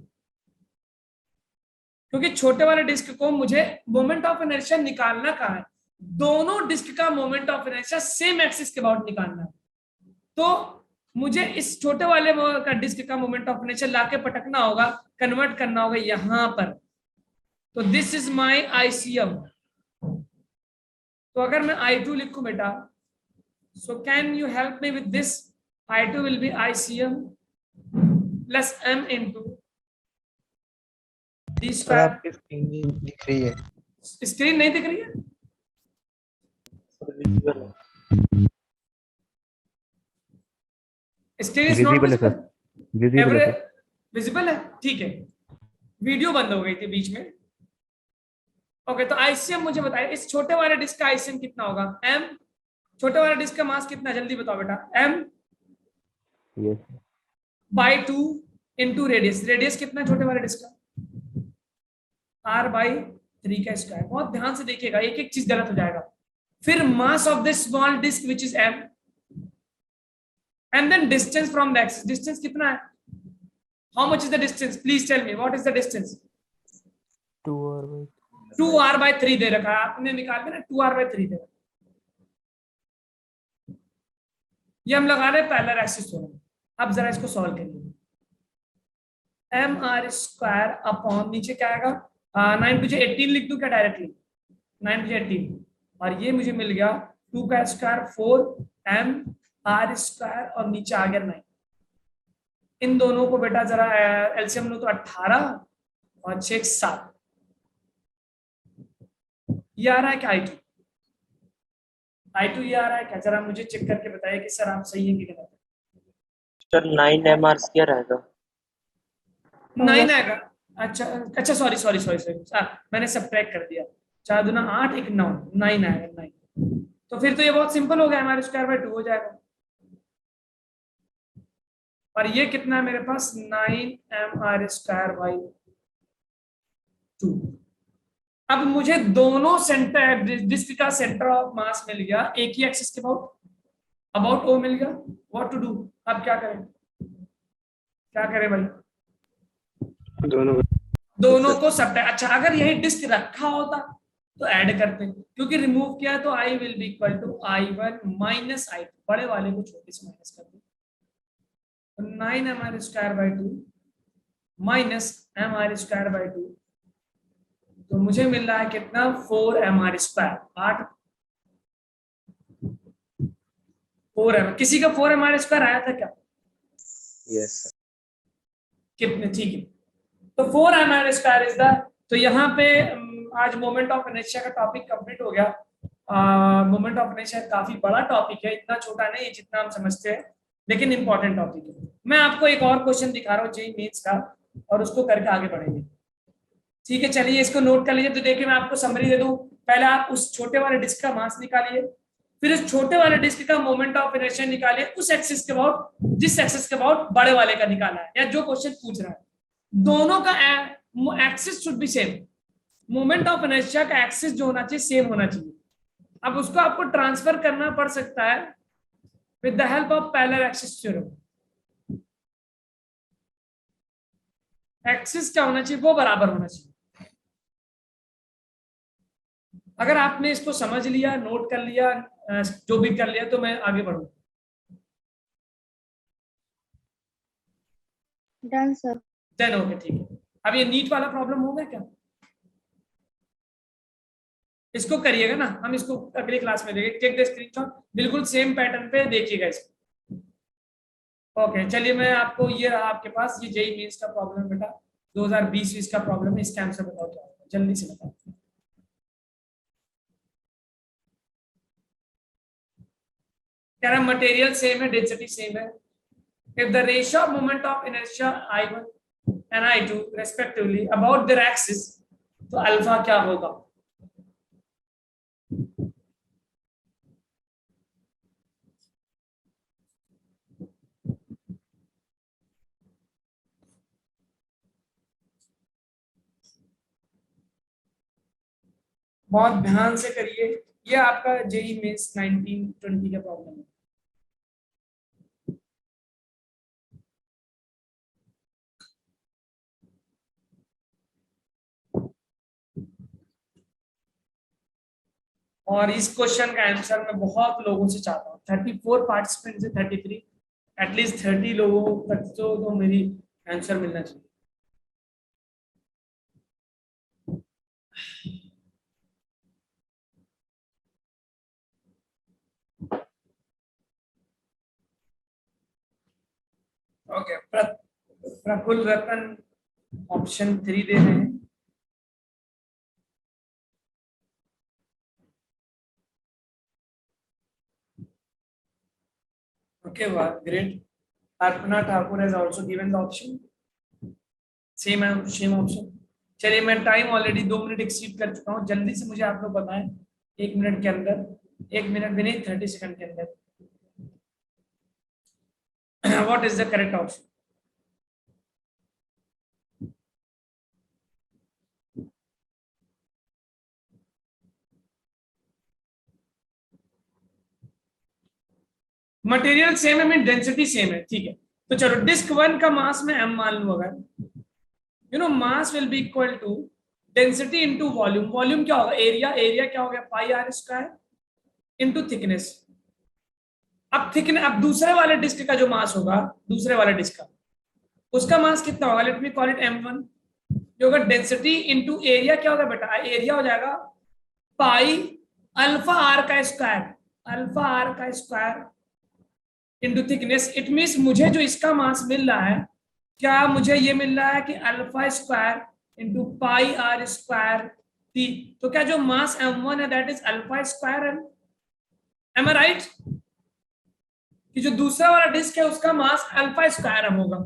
क्योंकि छोटे वाले डिस्क को मुझे मोमेंट ऑफ इनर्शिया निकालना कहाँ है, दोनों डिस्क का moment of inertia same axis के अबाउट निकालना है। तो मुझे इस छोटे वाले का डिस्क का मोमेंट ऑफ इनर्शिया लाके पटकना होगा, कन्वर्ट करना होगा यहां पर। तो दिस इज माय आईसीएम। तो अगर मैं I2 लिखूं बेटा, so can you help me with this? I2 will be ICM plus M into D sir square। आपकी स्क्रीन दिख रही है? स्क्रीन नहीं दिख रही है? सर विजुअल है। स्क्रीन इज नॉट विजिबल है सर, विजिबल है सर। विजिबल है, ठीक है। वीडियो बंद हो गई थी बीच में। ओके, तो आईसीएम मुझे बताइए, इस छोटे वाले डिस्क का आईसीएम कितना होगा? M। छोटे वाले डिस्क का मास कितना, जल्दी बताओ बेटा? M yes by 2 into radius. Radius कितना छोटे वाले डिस्क का? R/3 का स्क्वायर। बहुत ध्यान से देखिएगा, एक एक चीज गलत हो जाएगा। फिर mass of this small disc which is M, and then distance from the axis. Distance कितना है? How much is the distance? Please tell me what is the distance? 2r/3 दे रखा है, आपने निकाल दिया ना, 2r/3 दे रखा है। ये हम लगा रहे हैं पैरेलल एक्सिस थोड़ा। अब जरा इसको सॉल्व करिए। mr² अपॉन नीचे क्या आएगा, 9 मुझे 18 लिख दूं क्या डायरेक्टली? 9 मुझे 18, और ये मुझे मिल गया 2 का स्क्वायर 4mr² और नीचे आ गया 9। इन दोनों को बेटा जरा एलसीएम लो तो 18 और 6 7। ये आ रहा है क्या I2? I2 ये आ रहा है क्या? जरा मुझे चेक करके बताइए कि सर आप सही है कि गलत है। सर 9mr क्या रहेगा? 9 आएगा। अच्छा अच्छा, सॉरी सॉरी सॉरी सॉरी, मैंने सब्ट्रैक्ट कर दिया। 4 दूना 8, 1 9, 9 आएगा 9। तो फिर तो ये बहुत सिंपल हो गया, हमारे स्क्वायर/2 हो जाएगा। और ये कितना है मेरे पास? 9mr²/2। अब मुझे दोनों सेंटर डिस्क का सेंटर ऑफ मास मिल गया, एक ही एक्सिस के अबाउट O मिल गया। What to do? अब क्या करें, क्या करें भाई? दोनों को सब्ट्रैक्ट। अच्छा, अगर यही डिस्क रखा होता तो ऐड करते, क्योंकि रिमूव किया तो I will be equal to I1 minus I2। बड़े वाले को छोटे से माइनस कर दो, तो 9mr²/2 माइनस mr²/2, तो मुझे मिल रहा है कितना? 4mr²। 8 4m। किसी का 4mr² आया था क्या? Yes sir. कितने? ठीक है, तो 4mr² इज द। तो यहाँ पे आज मोमेंट ऑफ इनर्शिया का टॉपिक कंप्लीट हो गया। मोमेंट ऑफ इनर्शिया काफी बड़ा टॉपिक है, इतना छोटा नहीं है जितना हम समझते हैं, लेकिन इंपॉर्टेंट टॉपिक है। मैं आपको एक और क्वेश्चन दिखा रहा हूँ जेईई मेंस का, और उसको करके आगे बढ़ेंगे। ठीक है, चलिए इसको नोट कर लीजिए। तो देखिए मैं आपको समरी दे दूं। पहले आप उस छोटे वाले डिस्क का मास निकालिए, फिर उस छोटे वाले डिस्क का मोमेंट ऑफ इनर्शिया निकालिए उस एक्सिस के अबाउट, जिस एक्सिस के अबाउट बड़े वाले का निकाला है, या जो क्वेश्चन पूछ रहा है। दोनों का axis should be same. Moment of inertia का एक्सिस जो होना चाहिए सेम होना चाहिए। अब उसको आपको ट्रांसफर करना पड़ सकता है with the help of parallel axis theorem. Axis क्या होना चाहिए? वो बराबर होना चाहिए। अगर आपने इसको समझ लिया, नोट कर लिया, जो भी कर लिया, तो मैं आगे बढ़ूं। Done sir. देन ओके, ठीक है। अब ये नीट वाला प्रॉब्लम हो गया क्या? इसको करिएगा ना, हम इसको अगली क्लास में देखेंगे। टेक द स्क्रीनशॉट, बिल्कुल सेम पैटर्न पे देखिएगा इसको। ओके, चलिए मैं आपको, ये रहा आपके पास, ये जेईई मेंस का प्रॉब्लम बेटा 2020 का प्रॉब्लम है। इसका आंसर बताओ क्या होगा, जल्दी से बताओ। कह रहा मटेरियल सेम है, डेंसिटी सेम है. If the ratio of moment of inertia I1 and I2 respectively about their axis, तो अल्फा क्या होगा? बहुत ध्यान से करिए, ये आपका जेई मेंस 1920 का प्रॉब्लम है. और इस क्वेश्चन का आंसर मैं बहुत लोगों से चाहता हूँ, 34 पार्टिसिपेंट से 33, एटलीस्ट 30 लोगों तक तो मेरी आंसर मिलना चाहिए. ओके, प्रफुल्ल रतन ऑप्शन 3 दे रहे हैं. Okay, wow, great. Arpana Thakur has also given the option. Same option. चलिए, मैं टाइम ऑलरेडी 2 मिनट एक्सीड कर चुका हूँ. जल्दी से मुझे आप लोग बताएं 1 मिनट के अंदर, 1 मिनट भी नहीं 30 सेकंड के अंदर, what is the correct option? Material same है, मीन डेंसिटी सेम है, ठीक है. तो चलो, डिस्क 1 का मास में m मान लूं. अगर you know mass will be equal to density into volume. Volume क्या होगा? एरिया क्या हो गया? Pi R square into thickness. अब दूसरे वाले डिस्क का जो मास होगा, दूसरे वाले डिस्क का, उसका मास कितना होगा? Let me call it m1. जो होगा डेंसिटी इनटू एरिया, क्या होगा बेटा? एरिया हो जाएगा पाई अल्फा आर का square into thickness. It means मुझे जो इसका मास मिल रहा है, क्या मुझे ये मिल रहा है कि alpha square into pi R square T. तो क्या जो मास m1 है that is alpha square M? Am I right? कि जो दूसरा वाला डिस्क है उसका मास अल्फा स्क्वायर एम होगा.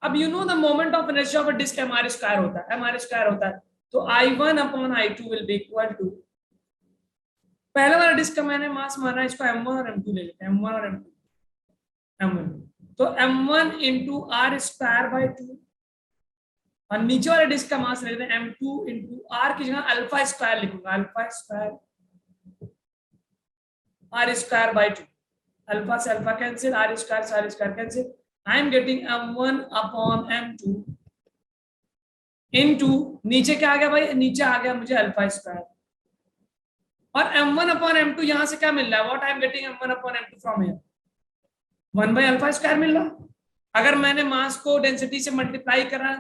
अब you know the moment of inertia of a disc M R square होता है. तो I1 upon I2 will be equal to, पहले वाला डिस्क का मैंने मास माना, इसको m1 और m2 ले लेते हैं. m1 और m1, तो m1 into are square by 2, और नीचे वाले डिस्क का मास ले लेते हैं m2 इंटू आर की जगह अल्फा स्क्वायर लिखूंगा, alpha square R square by 2. Alpha से अल्फा कैंसिल, आर स्क्वायर से R square cancel. I am getting m1 upon m2 into, नीचे क्या आ गया भाई? नीचे आ गया मुझे अल्फा स्क्वायर, और m1 अपॉन m2 यहां से क्या मिल रहा है? What I am getting m1 upon m2 from here? 1 by alpha square मिल रहा. अगर मैंने मास को डेंसिटी से मल्टीप्लाई करा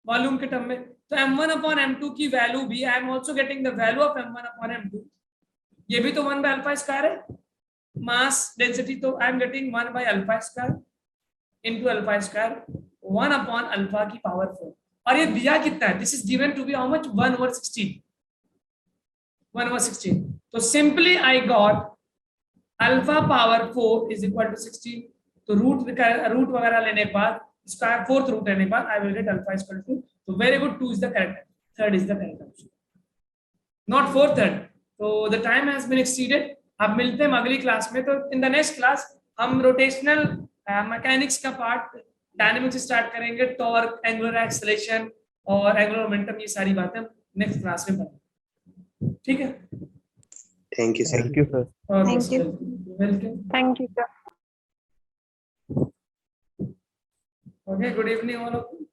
वॉल्यूम के टर्म में, तो m1 अपॉन m2 की वैल्यू भी, I am also getting the value of m1 upon m2, ये भी तो 1 बाई अल्फा स्क्वायर है. मास डेंसिटी, तो I am getting 1 by alpha square into alpha square 1 upon alpha की पावर 4. और ये दिया कितना है? This is given to be how much? 1/16. तो simply I got alpha power 4 is equal to 16. तो रूट वगैरह लेने के बाद, स्क्वायर फोर्थ रूट लेने के बाद, I will get alpha is equal to, तो very good, 2 is the correct, third is the correct option, not fourth, third. तो the time has been exceeded. अब मिलते हैं अगली क्लास में. तो इन द नेक्स्ट क्लास हम रोटेशनल मैकेनिक्स का पार्ट, डायनेमिक्स स्टार्ट करेंगे, टॉर्क, एंगुलर एक्सेलरेशन और एंगुलर मोमेंटम, ये सारी बातें नेक्स्ट क्लास में पढ़ेंगे. ठीक है? Thank you, sir. Thank you, sir. Thank you. Welcome. Thank you, sir. Okay, good evening all of you.